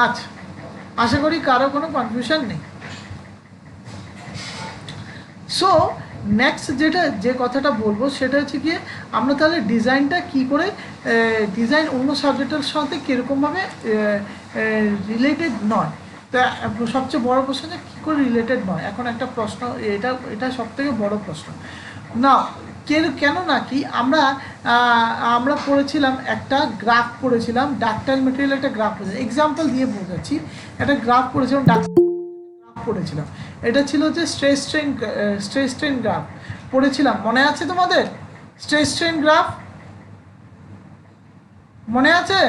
A: আচ্ছা, আশা করি কারো কোনো কনফিউশন নেই। সো নেক্সট যে কথাটা বলবো সেটা হচ্ছে গিয়ে আমরা তাহলে ডিজাইনটা কি করে, ডিজাইন অন্য সাবজেক্টের সাথে কীরকমভাবে রিলেটেড নয়। তা সবচেয়ে বড় প্রশ্ন যে কী করে রিলেটেড নয়, এখন একটা প্রশ্ন, এটা সবথেকে বড় প্রশ্ন না। কেন নাকি আমরা পড়েছিলাম একটা গ্রাফ পড়েছিলাম, ডাকটাইল মেটেরিয়াল একটা গ্রাফ পড়েছিলাম, এক্সাম্পল দিয়ে বোঝাচ্ছি, একটা গ্রাফ পড়েছিলাম, পড়েছিলাম, এটা ছিল যে স্ট্রেস স্ট্রেন গ্রাফ পড়েছিলাম, মনে আছে তোমাদের? স্ট্রেস স্ট্রেন গ্রাফ মনে আছে?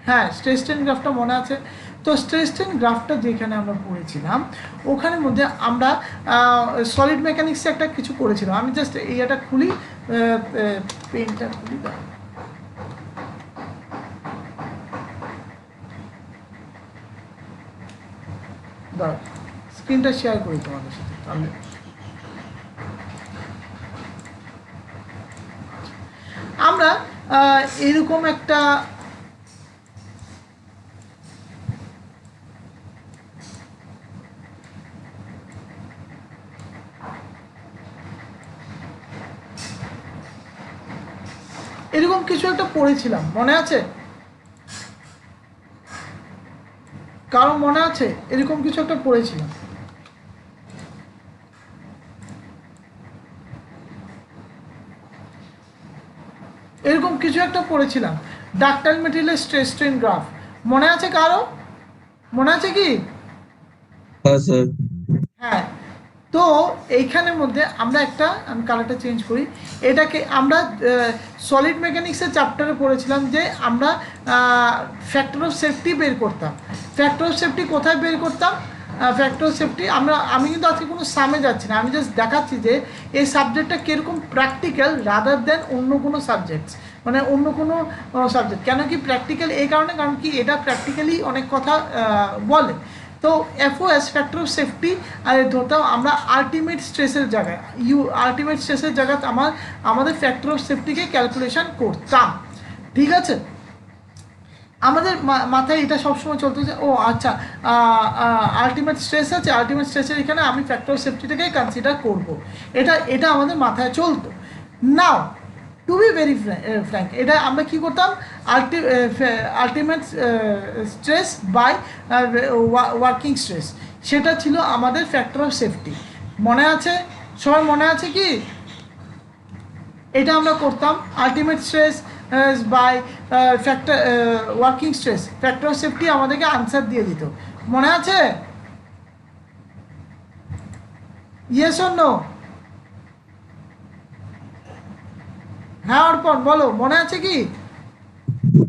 A: হ্যাঁ, স্ট্রেস স্ট্রেন গ্রাফটা মনে আছে। তো স্ট্রেস স্ট্রেন গ্রাফটা যেখানে আমরা পড়েছিলাম ওখানের মধ্যে আমরা সলিড মেকানিক্সে একটা কিছু করেছিলাম। আমি জাস্ট এইটা খুলি, পেনটা খুলি, দাঁড়া স্ক্রিনটা শেয়ার করি তোমাদের সাথে তাহলে। আমরা এরকম একটা এরকম কিছু একটা পড়েছিলাম, মনে আছে কারো? মনে আছে এরকম কিছু একটা পড়েছিলাম। এরকম কিছু একটা পড়েছিলাম, ডাক্টাইল মেটেরিয়ালের স্ট্রেস স্ট্রেন গ্রাফ। মনে আছে কারো? মনে আছে কি?
B: হ্যাঁ স্যার।
A: হ্যাঁ, তো এইখানের মধ্যে আমরা একটা, আমি কালারটা চেঞ্জ করি, এটাকে আমরা সলিড মেকানিক্সের চ্যাপ্টারে পড়েছিলাম যে আমরা ফ্যাক্টর অফ সেফটি বের করতাম। ফ্যাক্টর অফ সেফটি কোথায় বের করতাম? ফ্যাক্টর অফ সেফটি আমি কিন্তু আজকে কোনো সামে যাচ্ছি না, আমি জাস্ট দেখাচ্ছি যে এই সাবজেক্টটা কীরকম প্র্যাকটিক্যাল রাদার দেন অন্য কোনো সাবজেক্টস, মানে অন্য কোনো সাবজেক্ট। কেন কি প্র্যাকটিক্যাল? এই কারণে, কারণ কি এটা প্র্যাকটিক্যালি অনেক কথা বলে। তো এফওএস ফ্যাক্টর অফ সেফটি আর ধরতাম আমরা আলটিমেট স্ট্রেসের জায়গায়, আলটিমেট স্ট্রেসের জায়গায় আমাদের ফ্যাক্টর অফ সেফটিকে ক্যালকুলেশন করতাম। ঠিক আছে, আমাদের মাথায় এটা সবসময় চলতো যে ও আচ্ছা, আলটিমেট স্ট্রেস আছে, আলটিমেট স্ট্রেসের এখানে আমি ফ্যাক্টর অফ সেফটিটাকে কনসিডার করব, এটা আমাদের মাথায় চলতো। Now to be very frank, এটা আমরা কী করতাম? Ultimate stress by working stress, সেটা ছিল আমাদের ফ্যাক্টর অফ সেফটি। মনে আছে? সবার মনে আছে কি? এটা আমরা করতাম ultimate stress by factor working stress, factor of safety আমাদেরকে আনসার দিয়ে দিত। মনে আছে? Yes or no? হ্যাঁ অর্পণ বলো, মনে আছে কি?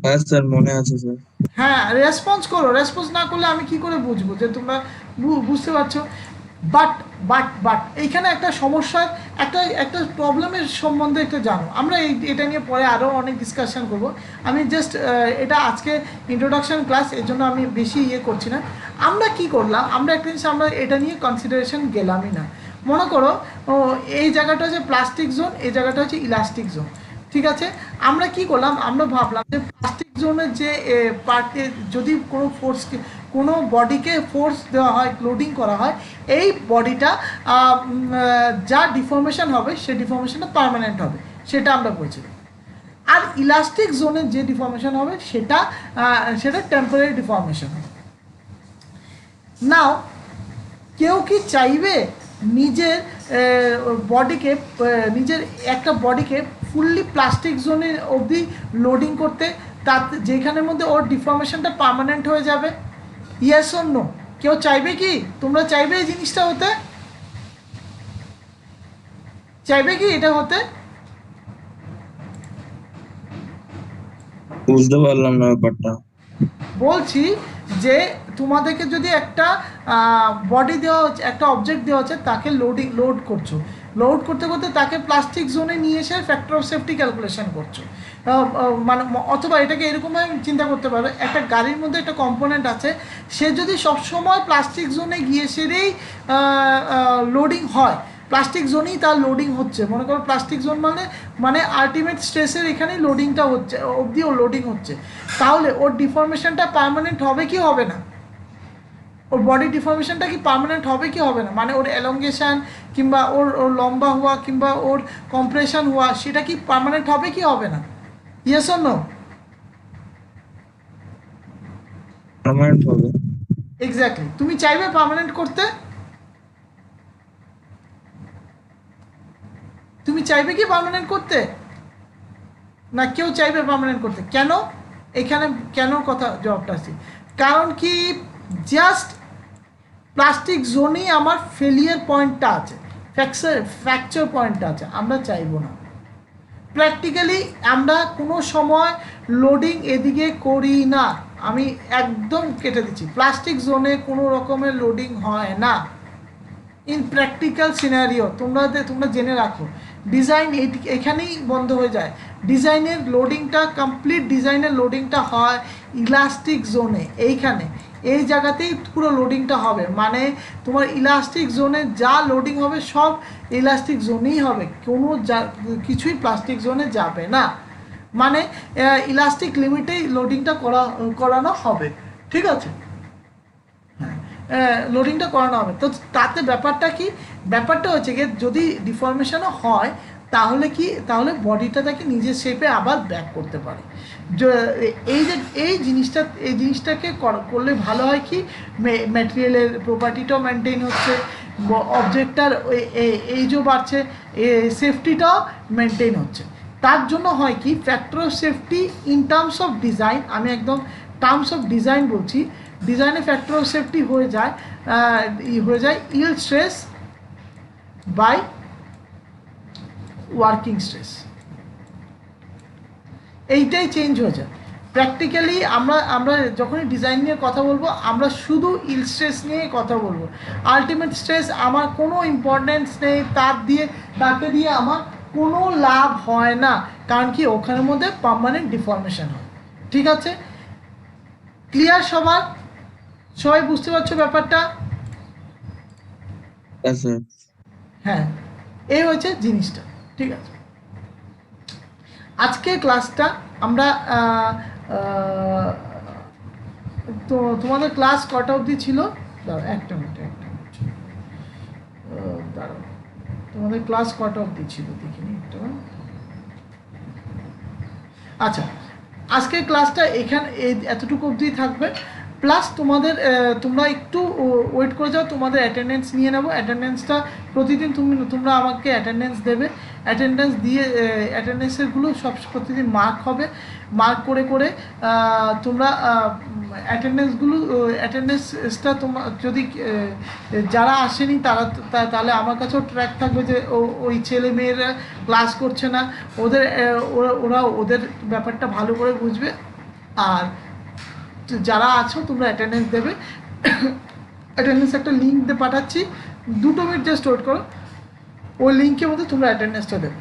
B: হ্যাঁ স্যার মনে আছে স্যার।
A: হ্যাঁ, রেসপন্স করো, রেসপন্স না করলে আমি কি করে বুঝবো যে তোমরা বুঝতে পারছো? বাট বাট বাট এইখানে একটা সমস্যার, একটা প্রবলেমের সম্বন্ধে একটু জানো। আমরা এটা নিয়ে পরে আরও অনেক ডিসকাশন করব। আমি জাস্ট এটা আজকে ইন্ট্রোডাকশন ক্লাস, এর জন্য আমি বেশি করছি না। আমরা কি করলাম, আমরা একটা জিনিস আমরা এটা নিয়ে কনসিডারেশন গেলামই না। মনে করো এই জায়গাটা হচ্ছে প্লাস্টিক জোন, এই জায়গাটা হচ্ছে ইলাস্টিক জোন। ঠিক আছে, আমরা কি করলাম, আমরা ভাবলাম যে প্লাস্টিক জোনের যে পার্টে যদি কোনো বডিকে ফোর্স দেওয়া হয়, লোডিং করা হয়, এই বডিটা যা ডিফর্মেশন হবে সেই ডিফর্মেশনটা পার্মানেন্ট হবে, সেটা আমরা বলছিলাম। আর ইলাস্টিক জোনের যে ডিফর্মেশন হবে সেটা টেম্পোরারি ডিফর্মেশন হবে। নাও কেউ কি চাইবে নিজের বডিকে, নিজের একটা বডিকে ফুললি প্লাস্টিক জোনে অবধি লোডিং করতে, তাতে যেখানের মধ্যে ওর ডিফর্মেশনটা পার্মানেন্ট হয়ে যাবে? Yes or no? কেউ চাইবে কি? তোমরা চাইবে এই জিনিসটা হতে? চাইবে কি এটা হতে?
B: বুঝতে পারলাম না ব্যাপারটা।
A: বলছি যে তোমাদেরকে যদি একটা বডি দেওয়া হচ্ছে, একটা অবজেক্ট দেওয়া হচ্ছে, তাকে লোড করছো, লোড করতে করতে তাকে প্লাস্টিক জোনে নিয়ে এসে ফ্যাক্টর অফ সেফটি ক্যালকুলেশন করছো। মানে অথবা এটাকে এরকমভাবে চিন্তা করতে পারো, একটা গাড়ির মধ্যে একটা কম্পোনেন্ট আছে, সে যদি সবসময় প্লাস্টিক জোনে গিয়ে সেরেই লোডিং হয়, প্লাস্টিক জোনেই তার লোডিং হচ্ছে, মনে করো প্লাস্টিক জোন মানে আলটিমেট স্ট্রেসের এখানেই লোডিংটা হচ্ছে, অবধি ও লোডিং হচ্ছে, তাহলে ওর ডিফর্মেশনটা পার্মানেন্ট হবে কি হবে না? ওর বডি ডিফর্মেশনটা কি পার্মানেন্ট হবে কি হবে না? মানে ওর এলঙ্গেশন কিংবা ওর লম্বা হওয়া কিংবা ওর কম্প্রেশন হওয়া, সেটা কি পার্মানেন্ট হবে কি হবে না? Yes or no?
B: পার্মানেন্ট হবে।
A: এক্স্যাক্টলি। তুমি চাইবে পার্মানেন্ট করতে? তুমি চাইবে কি পার্মানেন্ট করতে? না কেউ চাইবে পার্মানেন্ট করতে? কেন? এখানে কেন কথা জবাবটা আসি, কারণ কি জাস্ট প্লাস্টিক জোনেই আমার ফেলিয়ার পয়েন্টটা আছে, ফ্র্যাকচার পয়েন্টটা আছে, আমরা চাইবো না। প্র্যাকটিক্যালি আমরা কোনো সময় লোডিং এদিকে করি না, আমি একদম কেটে দিচ্ছি, প্লাস্টিক জোনে কোনো রকমের লোডিং হয় না ইন প্র্যাকটিক্যাল সিনারিও। তোমরা জেনে রাখো, ডিজাইন এখানেই বন্ধ হয়ে যায়। ডিজাইনের লোডিংটা, কমপ্লিট ডিজাইনের লোডিংটা হয় ইলাস্টিক জোনে, এইখানে এই জায়গাতেই পুরো লোডিংটা হবে। মানে তোমার ইলাস্টিক জোনে যা লোডিং হবে সব ইলাস্টিক জোনেই হবে, কোনো কিছুই প্লাস্টিক জোনে যাবে না। মানে ইলাস্টিক লিমিটেই লোডিংটা করানো হবে, ঠিক আছে? লোডিংটা করানো হবে। তো তাতে ব্যাপারটা কি, ব্যাপারটা হচ্ছে গিয়ে যদি ডিফর্মেশনও হয় তাহলে কি, তাহলে বডিটা তাকে নিজের শেপে আবার ব্যাক করতে পারে। এই জিনিসটাকে করলে ভালো হয় কি, ম্যাটেরিয়ালের প্রপার্টিটাও মেনটেন হচ্ছে, অবজেক্টটার এইজও বাড়ছে, সেফটিটাও মেনটেন হচ্ছে। তার জন্য হয় কি, factor of safety in terms of design, আমি একদম টার্মস অফ ডিজাইন বলছি, ডিজাইনে ফ্যাক্টর অফ সেফটি হয়ে যায় yield stress by working stress, এইটাই চেঞ্জ হয়ে যায়। প্র্যাকটিক্যালি আমরা যখনই ডিজাইন নিয়ে কথা বলবো আমরা শুধু ইল্ড স্ট্রেস নিয়ে কথা বলবো। আলটিমেট স্ট্রেস আমার কোনো ইম্পর্টেন্স নেই, তাকে দিয়ে আমার কোনো লাভ হয় না, কারণ কি ওখানের মধ্যে পার্মানেন্ট ডিফর্মেশন হয়। ঠিক আছে, ক্লিয়ার সবার? সবাই বুঝতে পারছো ব্যাপারটা? হ্যাঁ, এই হচ্ছে জিনিসটা, ঠিক আছে। আজকে ক্লাসটা আমরা তো তোমাদের ক্লাস কটা অবধি ছিল? দাঁড়াও একটা মিনিট দাঁড়াও, তোমাদের ক্লাস কটা অবধি ছিল দেখিনি একটা। আচ্ছা, আজকের ক্লাসটা এতটুকু অবধি থাকবে। প্লাস তোমরা একটু ওয়েট করে যাও, তোমাদের অ্যাটেন্ডেন্স নিয়ে নেবো। অ্যাটেন্ডেন্সটা প্রতিদিন তোমরা আমাকে অ্যাটেন্ডেন্স দেবে, অ্যাটেন্ডেন্স দিয়ে অ্যাটেন্ডেন্সেরগুলো সব প্রতিদিন মার্ক হবে। মার্ক করে তোমরা অ্যাটেন্ডেন্সটা তোমার যদি যারা আসেনি তাহলে আমার কাছেও ট্র্যাক থাকবে যে ওই ছেলে মেয়েরা ক্লাস করছে না, ওরা ওদের ব্যাপারটা ভালো করে বুঝবে। আর যারা আছো তোমরা অ্যাটেন্ডেন্স দেবে। অ্যাটেন্ডেন্স একটা লিঙ্ক দিয়ে পাঠাচ্ছি, 2 মিনিট জাস্ট ওয়েট করো, ওই লিঙ্কের মধ্যে তোমরা অ্যাটেন্ডেন্সটা দেবে।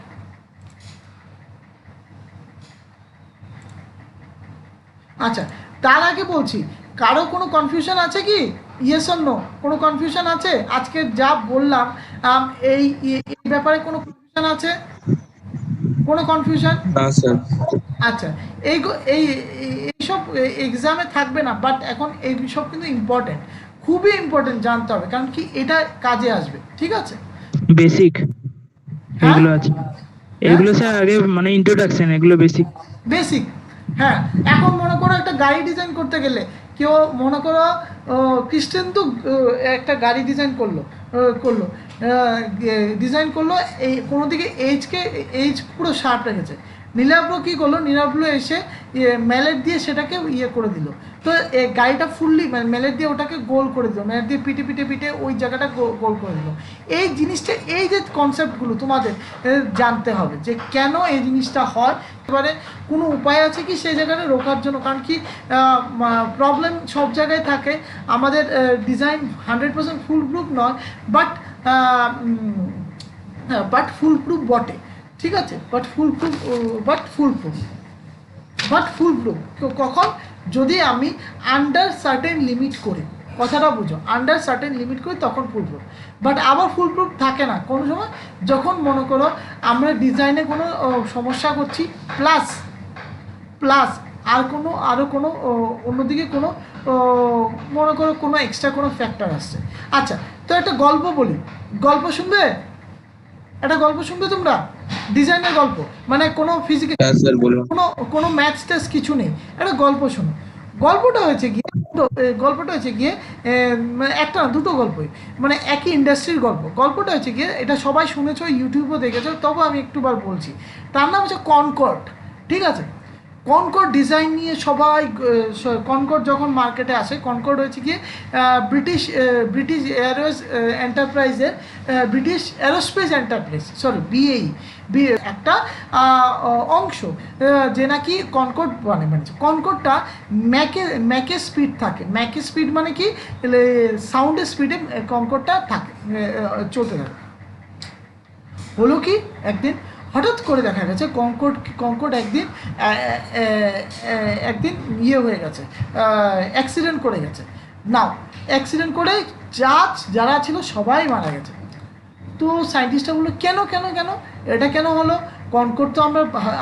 A: আচ্ছা, তার আগে বলছি, কারো কোনো কনফিউশন আছে কি? Yes or no? কোনো কনফিউশন আছে আজকে যা বললাম এই ব্যাপারে? কোনো কনফিউশন আছে? কোনো কনফিউশন?
B: না স্যার।
A: আচ্ছা, এইসব এক্সামে থাকবে না, বাট এখন এইসব কিন্তু ইম্পর্টেন্ট, খুবই ইম্পর্টেন্ট জানতে হবে, কারণ কি এটা কাজে আসবে। ঠিক আছে,
C: বেসিক এগুলো আছে, এগুলো স্যার আগে মানে ইন্ট্রোডাকশন, এগুলো বেসিক।
A: বেসিক, হ্যাঁ। এখন মনে করো একটা গাড়ি ডিজাইন করতে গেলে, কেউ মনে করো ক্রিস্টেন তো একটা গাড়ি ডিজাইন করলো, ডিজাইন করলো, এই কোনো দিকে এইজ পুরো শার্প রেখেছে। নীলাব্র কী করলো, নীলাব্র এসে ম্যালেট দিয়ে সেটাকে করে দিল। তো গাড়িটা ফুললি ম্যালেট দিয়ে ওটাকে গোল করে দিল, ম্যালেট দিয়ে পিটে ওই জায়গাটা গোল করে দিল। এই জিনিসটা, এই যে কনসেপ্টগুলো তোমাদের জানতে হবে যে কেন এই জিনিসটা হয়। এবারে কোনো উপায় আছে কি সেই জায়গাটা রোকার জন্য? কারণ কি প্রবলেম সব জায়গায় থাকে। আমাদের ডিজাইন 100% ফুল প্রুফ নয়, বাট ফুল প্রুফ বটে। ঠিক আছে, বাট ফুল প্রুফ কখন? যদি আমি আন্ডার সার্টেন লিমিট করি, কথাটা বুঝো, আন্ডার সার্টেন লিমিট করি তখন ফুল প্রুফ। বাট আবার ফুল প্রুফ থাকে না কোনো সময়, যখন মনে করো আমরা ডিজাইনে কোনো সমস্যা করছি, প্লাস আরও কোনো অন্যদিকে কোনো মনে করো কোনো এক্সট্রা কোনো ফ্যাক্টর আসছে। আচ্ছা, তো একটা গল্প বলি, গল্প শুনবে? একটা গল্প শুনবে তোমরা? ডিজাইনের গল্প, মানে কোনো ফিজিক্যাল, কোনো ম্যাথস টেস্ট কিছু নেই, একটা গল্প শোনো। গল্পটা হয়েছে গিয়ে একটা না, দুটো গল্পই, মানে একই ইন্ডাস্ট্রির গল্প। গল্পটা হচ্ছে গিয়ে, এটা সবাই শুনেছো, ইউটিউবেও দেখেছো, তবে আমি একটুবার বলছি। তার নাম হচ্ছে কনকর্ড। ঠিক আছে, কনকর্ড ডিজাইন নিয়ে সবাই কনকর্ড যখন মার্কেটে আসে, কনকর্ড হয়েছে গিয়ে ব্রিটিশ এয়ারওয়েজ এন্টারপ্রাইজের ব্রিটিশ এরোস্পেস এন্টারপ্রাইজ বিএই একটা অংশ, যে নাকি কনকর্ড বানিয়েছে। কনকর্ডটা ম্যাকে স্পিড থাকে, ম্যাকে স্পিড মানে কি সাউন্ডের স্পিডে কনকর্ডটা থাকে, চলতে থাকে। হলো কি একদিন হঠাৎ করে দেখা গেছে কনকর্ড একদিন ইয়ে হয়ে গেছে, অ্যাক্সিডেন্ট করে গেছে। নাও অ্যাক্সিডেন্ট করে যারা ছিল সবাই মারা গেছে। তো সায়েন্টিস্টরা বললো কেন কেন কেন এটা কেন হলো? কনকর্ড তো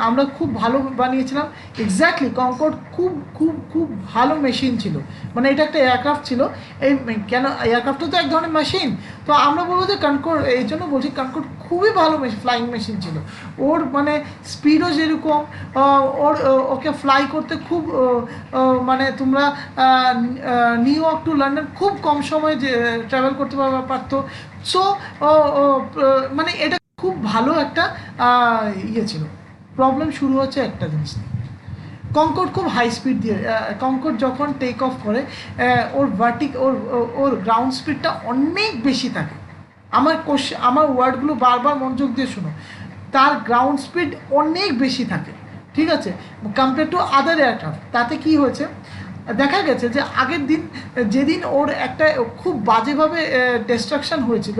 A: আমরা খুব ভালো বানিয়েছিলাম। এক্স্যাক্টলি, কনকর্ড খুব খুব খুব ভালো মেশিন ছিল, মানে এটা একটা এয়ারক্রাফট ছিল। এই কেন এয়ারক্রাফটও তো এক ধরনের মেশিন, তো আমরা বলবো যে কনকর্ড, এই জন্য বলছি কনকর্ড খুবই ভালো ফ্লাইং মেশিন ছিল। ওর মানে স্পিডও যেরকম, ওকে ফ্লাই করতে খুব মানে তোমরা নিউ ইয়র্ক টু লন্ডন খুব কম সময়ে যে ট্রাভেল করতে পারতো। সো মানে এটা খুব ভালো একটা ইয়ে ছিল। প্রবলেম শুরু হচ্ছে একটা জিনিস নিয়ে, কনকর্ড খুব হাই স্পিড দিয়ে, কনকর্ড যখন টেক অফ করে ওর গ্রাউন্ড স্পিডটা অনেক বেশি থাকে। আমার ওয়ার্ডগুলো বারবার মনোযোগ দিয়ে শোনো, তার গ্রাউন্ড স্পিড অনেক বেশি থাকে, ঠিক আছে, কম্পেয়ার টু আদার এয়ারক্রাফট। তাতে কি হয়েছে, দেখা গেছে যে আগের দিন যেদিন ওর একটা খুব বাজেভাবে ডিস্ট্রাকশন হয়েছিল,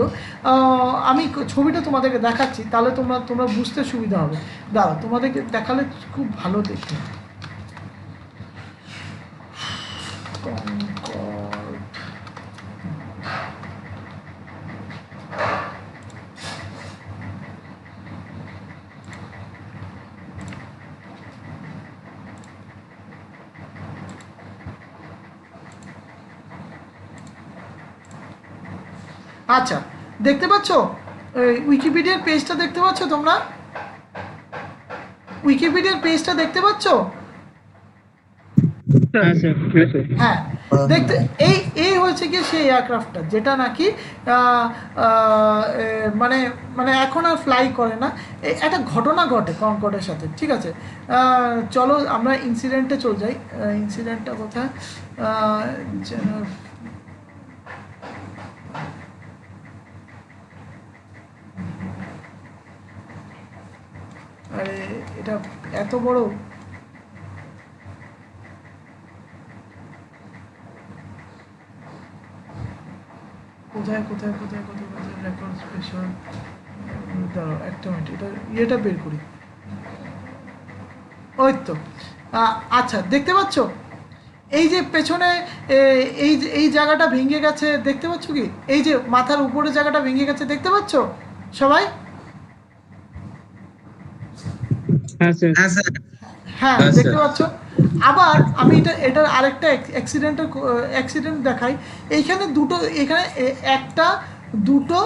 A: আমি ছবিটা তোমাদেরকে দেখাচ্ছি, তাহলে তোমরা বুঝতে সুবিধা হবে। দাঁড়াও, তোমাদেরকে দেখালে খুব ভালো দেখতে। আচ্ছা, দেখতে পাচ্ছ উইকিপিডিয়ার পেজটা দেখতে পাচ্ছ তোমরা? উইকিপিডিয়ার পেজটা দেখতে পাচ্ছ? হ্যাঁ, দেখতে এই হয়েছে কি সেই এয়ারক্রাফটটা যেটা নাকি মানে মানে এখন আর ফ্লাই করে না। একটা ঘটনা ঘটে কনকর্ডের সাথে, ঠিক আছে। চলো আমরা ইনসিডেন্টে চলে যাই। ইনসিডেন্টটা কোথায়? আরে এটা এত বড়, কোথায় রেকর্ড স্পেশাল। দাঁড়াও একটা মিনিট, এটা বের করি। ওই তো, আচ্ছা দেখতে পাচ্ছ এই যে পেছনে এই জায়গাটা ভেঙে গেছে, দেখতে পাচ্ছ কি? এই যে মাথার উপরে জায়গাটা ভেঙে গেছে, দেখতে পাচ্ছ সবাই? হ্যাঁ, দেখতে পাচ্ছ? আবার আমি এটার আরেকটা অ্যাক্সিডেন্ট দেখাই। এইখানে এখানে একটা, দুটো,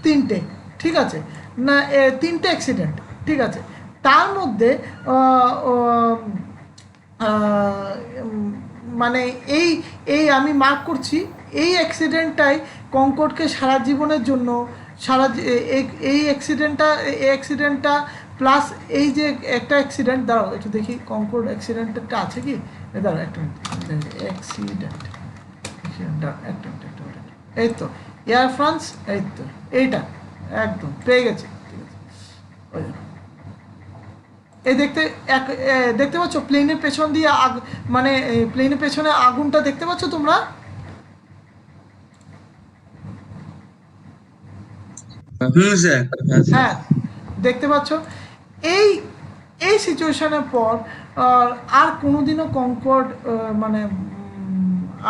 A: তিনটে, ঠিক আছে না, তিনটে অ্যাক্সিডেন্ট, ঠিক আছে। তার মধ্যে মানে এই আমি মার্ক করছি, এই অ্যাক্সিডেন্টটাই কনকর্ডকে সারা জীবনের জন্য এই অ্যাক্সিডেন্টটা প্লাস এই যে একটা অ্যাক্সিডেন্ট, দাঁড়াও একটু দেখি কনকর্ড অ্যাক্সিডেন্টটা আছে কি। দাঁড়াও একটা মিনিট, অ্যাক্সিডেন্ট একটা এই তো এয়ার ফ্রান্স, এই তো এইটা একদম পেয়ে গেছি, ঠিক আছে। ওই এই দেখতে পাচ্ছ প্লেনের পেছন দিয়ে মানে প্লেনের পেছনে আগুনটা দেখতে পাচ্ছ তোমরা? হ্যাঁ, দেখতে পাচ্ছ? এই সিচুয়েশনের পর আর কোনোদিনও কনকর্ড মানে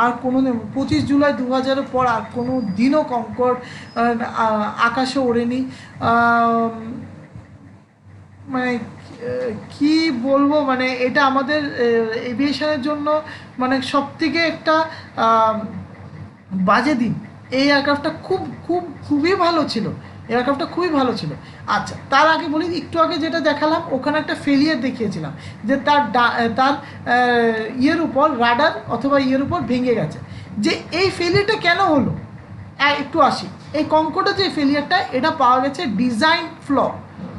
A: আর কোনোদিন 25 জুলাই 2000 পর আর কোনো দিনও কনকর্ড আকাশে ওড়েনি। মানে কি বলবো, মানে এটা আমাদের এভিয়েশনের জন্য মানে সবথেকে একটা বাজে দিন। এই এয়ারক্রাফটটা খুবই ভালো ছিল, এয়ারক্রাফটটা খুবই ভালো ছিল। আচ্ছা, তার আগে বলি, একটু আগে যেটা দেখালাম ওখানে একটা ফেলিয়ার দেখিয়েছিলাম যে তার ইয়ের উপর রাডার অথবা ইয়ের উপর ভেঙে গেছে। যে এই ফেলিয়ারটা কেন হলো একটু আসি। এই কনকর্ডের যে ফেলিয়ারটা, এটা পাওয়া গেছে ডিজাইন ফ্ল।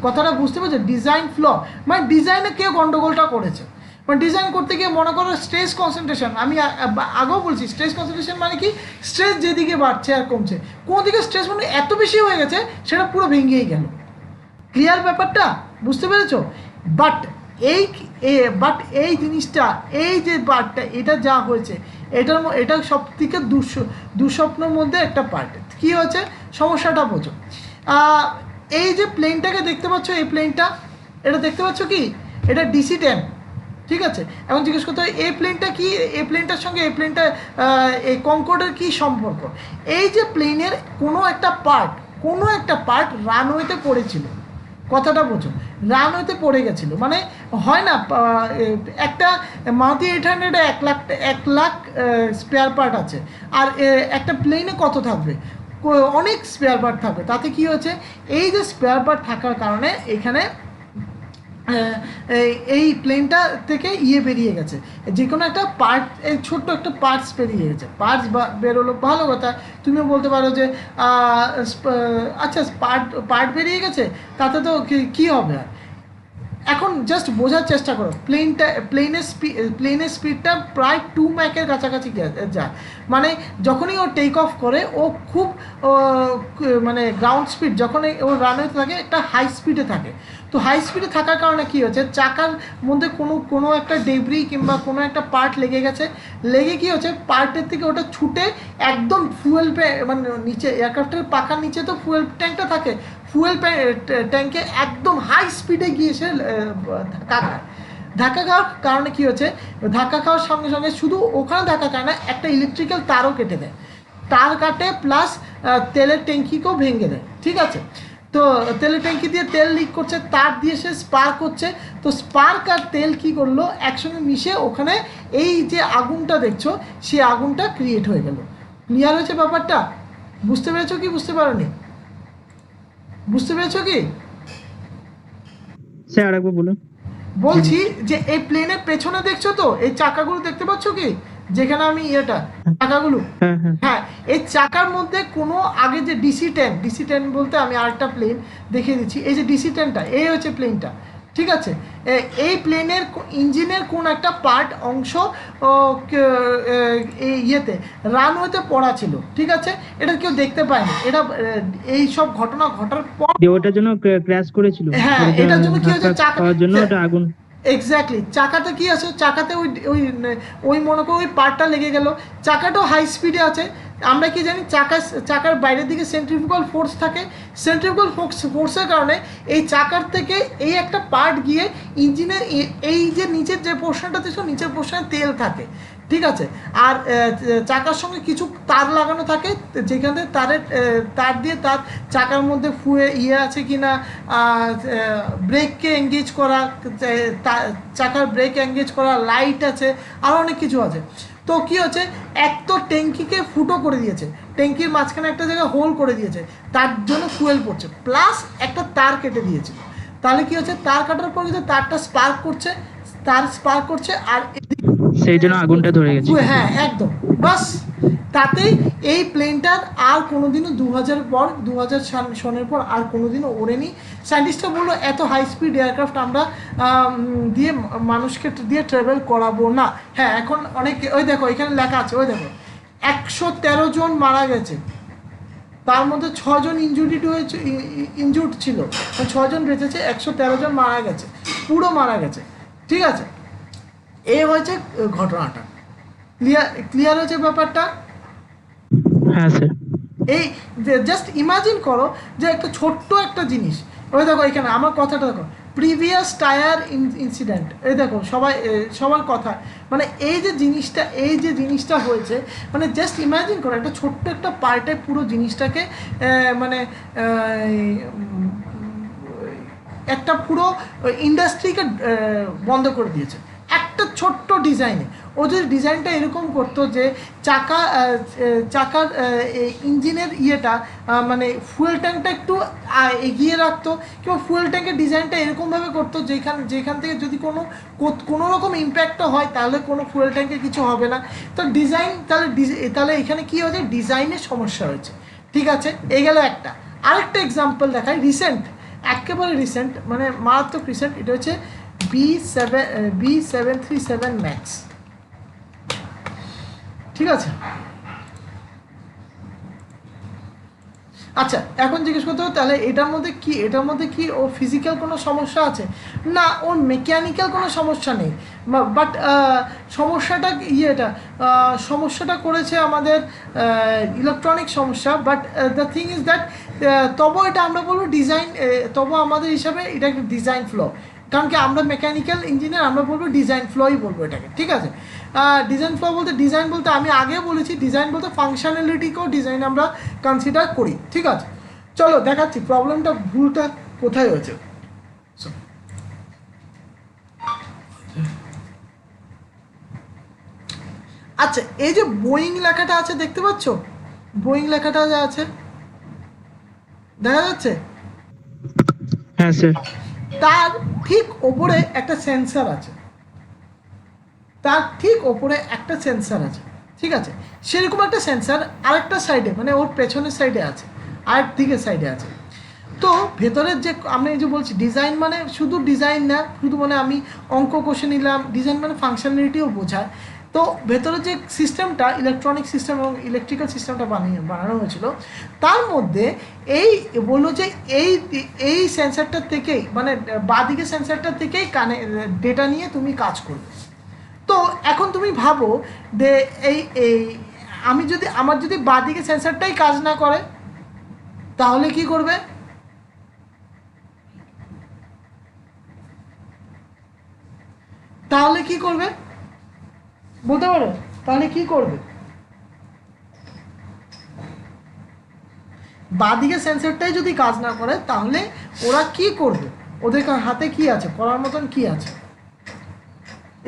A: কথাটা বুঝতে পারছো? ডিজাইন ফ্ল মানে ডিজাইনে কেউ গন্ডগোলটা করেছে। মানে ডিজাইন করতে গিয়ে মনে করো স্ট্রেস কনসেন্ট্রেশন, আমি আগেও বলছি স্ট্রেস কনসেন্ট্রেশন মানে কি, স্ট্রেস যেদিকে বাড়ছে আর কমছে, কোন দিকে স্ট্রেস মানে এত বেশি হয়ে গেছে সেটা পুরো ভেঙেই গেল। ক্লিয়ার ব্যাপারটা, বুঝতে পেরেছো? বাট এই জিনিসটা, এই যে পার্টটা, এটা যা হয়েছে, এটা সব থেকে দুঃস্বপ্নের মধ্যে একটা পার্ট। কী হয়েছে, সমস্যাটা বোঝো। এই যে প্লেনটাকে দেখতে পাচ্ছ, এই প্লেনটা, এটা দেখতে পাচ্ছ কি, এটা DC-10, ঠিক আছে? এখন জিজ্ঞেস করতে হবে এই প্লেনটা কি, এই প্লেনটার সঙ্গে এই প্লেনটা, এই কনকর্ডের কী সম্পর্ক? এই যে প্লেনের কোনো একটা পার্ট রানওয়েতে পড়েছিল, কথাটা বোঝো, রানওয়েতে পড়ে গেছিলো, মানে হয় না একটা মারুতি 800 1 লাখ স্পেয়ার পার্ট আছে, আর একটা প্লেনে কত থাকবে, অনেক স্পেয়ার পার্ট থাকবে। তাতে কি হচ্ছে, এই যে স্পেয়ার পার্ট থাকার কারণে এখানে এই প্লেনটা থেকে বেরিয়ে গেছে, যে কোনো একটা পার্ট, এই ছোট্ট একটা পার্টস বেরিয়ে গেছে, পার্টস বেরোলো, ভালো কথা। তুমিও বলতে পারো যে আচ্ছা পার্ট বেরিয়ে গেছে, তাতে তো কী হবে আর। এখন জাস্ট বোঝার চেষ্টা করো, প্লেনের স্পিডটা প্রায় 2 ম্যাকের কাছাকাছি যায়, মানে যখনই ও টেক অফ করে ও খুব মানে গ্রাউন্ড স্পিড, যখন ও রানওয়েতে থাকে একটা হাই স্পিডে থাকে। তো হাই স্পিডে থাকার কারণে কী হচ্ছে, চাকার মধ্যে কোনো একটা ডেবরি কিংবা কোনো একটা পার্ট লেগে কী হচ্ছে, পার্টের থেকে ওটা ছুটে একদম মানে নিচে, এয়ারক্রাফটের পাখার নিচে তো ফুয়েল ট্যাঙ্কটা থাকে, ফুয়েল ট্যাঙ্কে একদম হাই স্পিডে গিয়ে সে ধাক্কা খাওয়ার কারণে কী হচ্ছে, ধাক্কা খাওয়ার সঙ্গে সঙ্গে শুধু ওখানে ধাক্কা খায় না, একটা ইলেকট্রিক্যাল তারও কেটে দেয়, তার কাটে, প্লাস তেলের ট্যাঙ্কিকেও ভেঙে দেয়, ঠিক আছে? তো তেলের ট্যাঙ্কি দিয়ে তেল লিক করছে, তার দিয়ে সে স্পার্ক হচ্ছে, তো স্পার্ক আর তেল কী করলো, একসঙ্গে মিশে ওখানে এই যে আগুনটা দেখছো, সেই আগুনটা ক্রিয়েট হয়ে গেল। ক্লিয়ার হয়েছে ব্যাপারটা? বুঝতে পেরেছো কি বুঝতে পারোনি? বুঝতে পেরেছো কি?
C: স্যার আরেকবার বলুন।
A: বলছি যে এই প্লেনের পেছনে দেখছো তো, এই চাকাগুলো দেখতে পাচ্ছ কি, যেখানে আমি চাকাগুলো, হ্যাঁ, এই চাকার মধ্যে কোনো আগে যে DC-10 বলতে আমি আরেকটা প্লেন দেখিয়ে দিচ্ছি, এই যে DC-10টা, এই হচ্ছে প্লেনটা, ঠিক আছে? এই প্লেনের ইঞ্জিনের কোন একটা অংশ এই রানওয়েতে পড়া ছিল, ঠিক আছে? এটা কেউ দেখতে পায়নি, এটা এই সব ঘটনা ঘটার পর
C: ওটার জন্য ক্র্যাশ করেছিল।
A: হ্যাঁ, এটার জন্য কি হচ্ছে,
C: চাকার জন্য ওটা আগুন,
A: এক্স্যাক্টলি, চাকাতে কি আছে, চাকাতে ওই মনে করো ওই পার্টটা লেগে গেল, চাকাটাও হাই স্পিডে আছে। আমরা কি জানি, চাকার বাইরের দিকে সেন্ট্রিফিউগাল ফোর্স থাকে, সেন্ট্রিফিউগাল ফোর্সের কারণে এই চাকার থেকে এই একটা পার্ট গিয়ে ইঞ্জিনের এই যে নিচের যে পোর্শনটা দেখছো, নিচের পোর্শনে তেল থাকে, ঠিক আছে? আর চাকার সঙ্গে কিছু তার লাগানো থাকে, যেখান থেকে তার দিয়ে তার চাকার মধ্যে আছে কি না, ব্রেককে এঙ্গেজ করা, চাকার ব্রেক এঙ্গেজ করা, লাইট আছে, আরও অনেক কিছু আছে। তো কী হচ্ছে, এক তো ট্যাঙ্কিকে ফুটো করে দিয়েছে, ট্যাঙ্কির মাঝখানে একটা জায়গায় হোল করে দিয়েছে, তার জন্য ফুয়েল পড়ছে, প্লাস একটা তার কেটে দিয়েছে। তাহলে কী হচ্ছে, তার কাটার পর কিন্তু তারটা স্পার্ক করছে, আর
C: সেই জন্য আগুনটা ধরে গেছে।
A: হ্যাঁ, একদম, বাস। তাতেই এই প্লেনটার আর কোনোদিনও 2000 সনের পর আর কোনোদিনও ওড়েনি। সায়েন্টিস্টরা বললো এত হাই স্পিড এয়ারক্রাফট আমরা দিয়ে মানুষকে দিয়ে ট্রাভেল করাবো না। হ্যাঁ, এখন অনেক, ওই দেখো এখানে লেখা আছে, ওই দেখো 113 জন মারা গেছে, তার মধ্যে 6 জন ইনজুর্ড ছিল, 6 জন বেঁচেছে, 113 জন মারা গেছে, পুরো মারা গেছে, ঠিক আছে? এই হয়েছে ঘটনাটা। ক্লিয়ার হয়েছে ব্যাপারটা?
C: হ্যাঁ স্যার।
A: এই জাস্ট ইমাজিন করো যে একটা ছোট্ট একটা জিনিস, ওই দেখো এখানে আমার কথাটা দেখো, প্রিভিয়াস টায়ার ইনসিডেন্ট, এই দেখো সবার কথা, মানে এই যে জিনিসটা হয়েছে, মানে জাস্ট ইমাজিন করো একটা ছোট্ট একটা পার্টে পুরো জিনিসটাকে মানে একটা পুরো ইন্ডাস্ট্রিকে বন্ধ করে দিয়েছে একটা ছোট্ট ডিজাইনে। ও যদি ডিজাইনটা এরকম করতো যে চাকার ইঞ্জিনের মানে ফুয়েল ট্যাঙ্কটা একটু এগিয়ে রাখতো, কিংবা ফুয়েল ট্যাঙ্কের ডিজাইনটা এরকমভাবে করতো যেখান থেকে যদি কোনো রকম ইম্প্যাক্টও হয় তাহলে কোনো ফুয়েল ট্যাঙ্কে কিছু হবে না। তো ডিজাইন তাহলে এখানে কী হয়েছে, ডিজাইনের সমস্যা হয়েছে, ঠিক আছে? এই গেল একটা। আরেকটা এক্সাম্পল দেখাই, একেবারে রিসেন্ট, মানে মারাত্মক রিসেন্ট। এটা হচ্ছে B737 ম্যাক্স, ঠিক আছে। আচ্ছা, এখন জিজ্ঞেস করতে হবে তাহলে এটার মধ্যে কি ও ফিজিক্যাল কোনো সমস্যা আছে? না, ওর মেকানিক্যাল কোনো সমস্যা নেই, বাট সমস্যাটা করেছে আমাদের ইলেকট্রনিক সমস্যা। But the thing is that তবু এটা আমরা বলবো ডিজাইন, তবু আমাদের হিসাবে এটা একটা ডিজাইন ফ্লো, কারণ কি আমরা মেকানিক্যাল ইঞ্জিনিয়ার, আমরা বলবো ডিজাইন ফ্লোই বলবো এটাকে, ঠিক আছে। ডিজাইন বলতে আমি আগে বলেছি, ডিজাইন বলতে ফাংশনালিটিকেও ডিজাইন আমরা কনসিডার করি, ঠিক আছে। চলো দেখাচ্ছি প্রবলেমটা, ভুলটা কোথায় হয়েছে। আচ্ছা, এই যে বোয়িং লেখাটা আছে দেখতে পাচ্ছ, বোয়িং লেখাটা যা আছে দেখা যাচ্ছে,
C: হ্যাঁ স্যার।
A: তার ঠিক ওপরে একটা সেন্সর আছে, ঠিক আছে। সেরকম একটা সেন্সর আরেকটা সাইডে, মানে ওর পেছনের সাইডে আছে, আরেক দিকের সাইডে আছে। তো ভেতরের যে আমরা এই যে বলছি ডিজাইন মানে শুধু ডিজাইন না, শুধু মানে আমি অঙ্ক কষে নিলাম, ডিজাইন মানে ফাংশনালিটিও বোঝায়। তো ভেতরের যে সিস্টেমটা, ইলেকট্রনিক সিস্টেম এবং ইলেকট্রিক্যাল সিস্টেমটা বানানো হয়েছিল, তার মধ্যে বললো যে এই সেন্সারটার থেকেই, মানে বাঁদিকে সেন্সারটার থেকেই ডেটা নিয়ে তুমি কাজ করবে। তো এখন তুমি ভাবো যে আমার যদি বাঁদিকে সেন্সারটাই কাজ না করে তাহলে কি করবে? বলতে পারো তাহলে কি করবে? বাঁদিকে সেন্সরটাই যদি কাজ না করে তাহলে ওরা কি করবে? ওদের হাতে কি আছে, করার মতন কি আছে?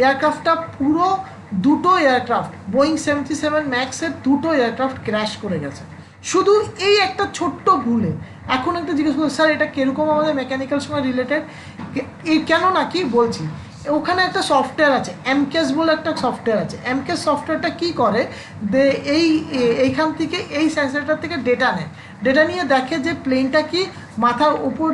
A: এয়ারক্রাফটটা পুরো দুটো এয়ারক্রাফট, বোয়িং 77 ম্যাক্সের দুটো এয়ারক্রাফট ক্র্যাশ করে গেছে শুধু এই একটা ছোট্ট ভুলে। এখন একটা জিজ্ঞেস করবো, স্যার এটা কীরকম আমাদের মেকানিক্যাল সঙ্গে রিলেটেড? কেন না কি বলছি, ওখানে একটা সফটওয়্যার আছে, এমকেস বলে একটা সফটওয়্যার আছে। এমকেস সফটওয়্যারটা কী করে, এইখান থেকে এই সেন্সরটার থেকে ডেটা নিয়ে দেখে যে প্লেনটা কি মাথার উপর,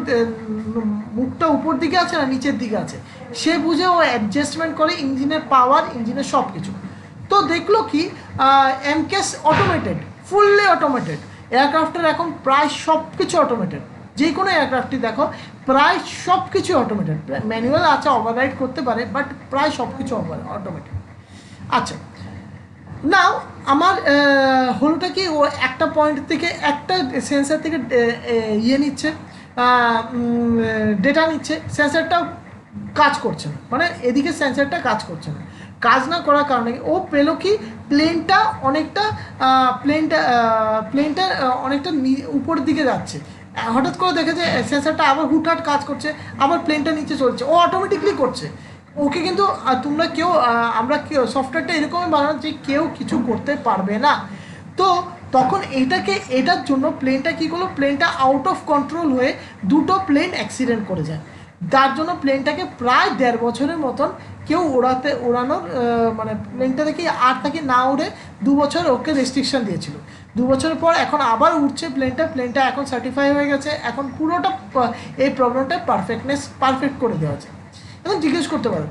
A: মুখটা উপর দিকে আছে না নিচের দিকে আছে, সে বুঝে ও অ্যাডজাস্টমেন্ট করে ইঞ্জিনের পাওয়ার, ইঞ্জিনের সব কিছু। তো দেখলো কি এমকেস অটোমেটেড, ফুললি অটোমেটেড। এয়ারক্রাফটের এখন প্রায় সব কিছু অটোমেটেড, যে কোনো এয়ারক্রাফটই দেখো প্রায় সব কিছু অটোমেটেড, ম্যানুয়াল আছে, ওভাররাইড করতে পারে, বাট প্রায় সব কিছু অটোমেটেড। আচ্ছা, নাও আমার হলোটা কি, ও একটা পয়েন্ট থেকে, একটা সেন্সার থেকে নিচ্ছে, ডেটা নিচ্ছে, সেন্সারটা কাজ করছে না, মানে এদিকে সেন্সারটা কাজ করছে না। কাজ না করার কারণে ও পেলো কি, প্লেনটা অনেকটা উপরের দিকে যাচ্ছে। হঠাৎ করে দেখে যে সেন্সারটা আবার হুটহাট কাজ করছে, আবার প্লেনটা নিচে চলছে, ও অটোমেটিকলি করছে। ওকে কিন্তু আমরা সফটওয়্যারটা এরকমই বানানো যে কেউ কিছু করতে পারবে না। তো তখন এটার জন্য প্লেনটা কী করলো, প্লেনটা আউট অফ কন্ট্রোল হয়ে দুটো প্লেন অ্যাক্সিডেন্ট করে যায়। তার জন্য প্লেনটাকে প্রায় 1.5 বছরের মতন কেউ ওড়ানোর মানে প্লেনটা থেকে আর তাকে না উড়ে 2 বছর ওকে রেস্ট্রিকশন দিয়েছিল। 2 বছরের পর এখন আবার উঠছে প্লেনটা এখন সার্টিফাই হয়ে গেছে, এখন পুরোটা এই প্রবলেমটা পারফেক্ট করে দেওয়া আছে। এখন জিজ্ঞেস করতে পারো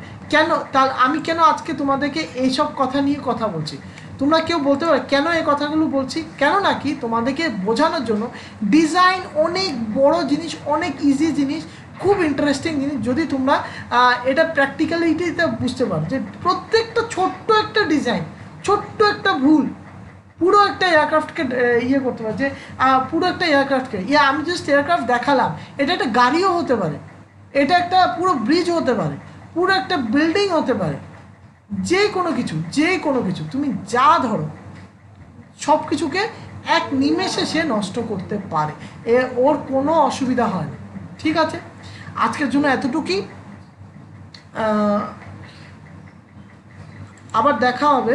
A: আমি কেন আজকে তোমাদেরকে এইসব কথা নিয়ে কথা বলছি। তোমরা কেউ বলতে পারো কেন এই কথাগুলো বলছি, কেন নাকি তোমাদেরকে বোঝানোর জন্য ডিজাইন অনেক বড় জিনিস, অনেক ইজি জিনিস, খুব ইন্টারেস্টিং জিনিস। যদি তোমরা এটা প্র্যাকটিক্যালিটিতে বুঝতে পারো যে প্রত্যেকটা ছোট্ট একটা ডিজাইন, ছোট্ট একটা ভুল পুরো একটা এয়ারক্রাফটকে করতে পারে, যে পুরো একটা এয়ারক্রাফটকে আমি জাস্ট এয়ারক্রাফট দেখালাম, এটা একটা গাড়িও হতে পারে, এটা একটা পুরো ব্রিজ হতে পারে, পুরো একটা বিল্ডিং হতে পারে, যে কোনো কিছু তুমি যা ধরো সব কিছুকে এক নিমেষে সে নষ্ট করতে পারে, ওর কোনো অসুবিধা হয় না। ঠিক আছে, আজকের জন্য এতটুকুই, আবার দেখা হবে।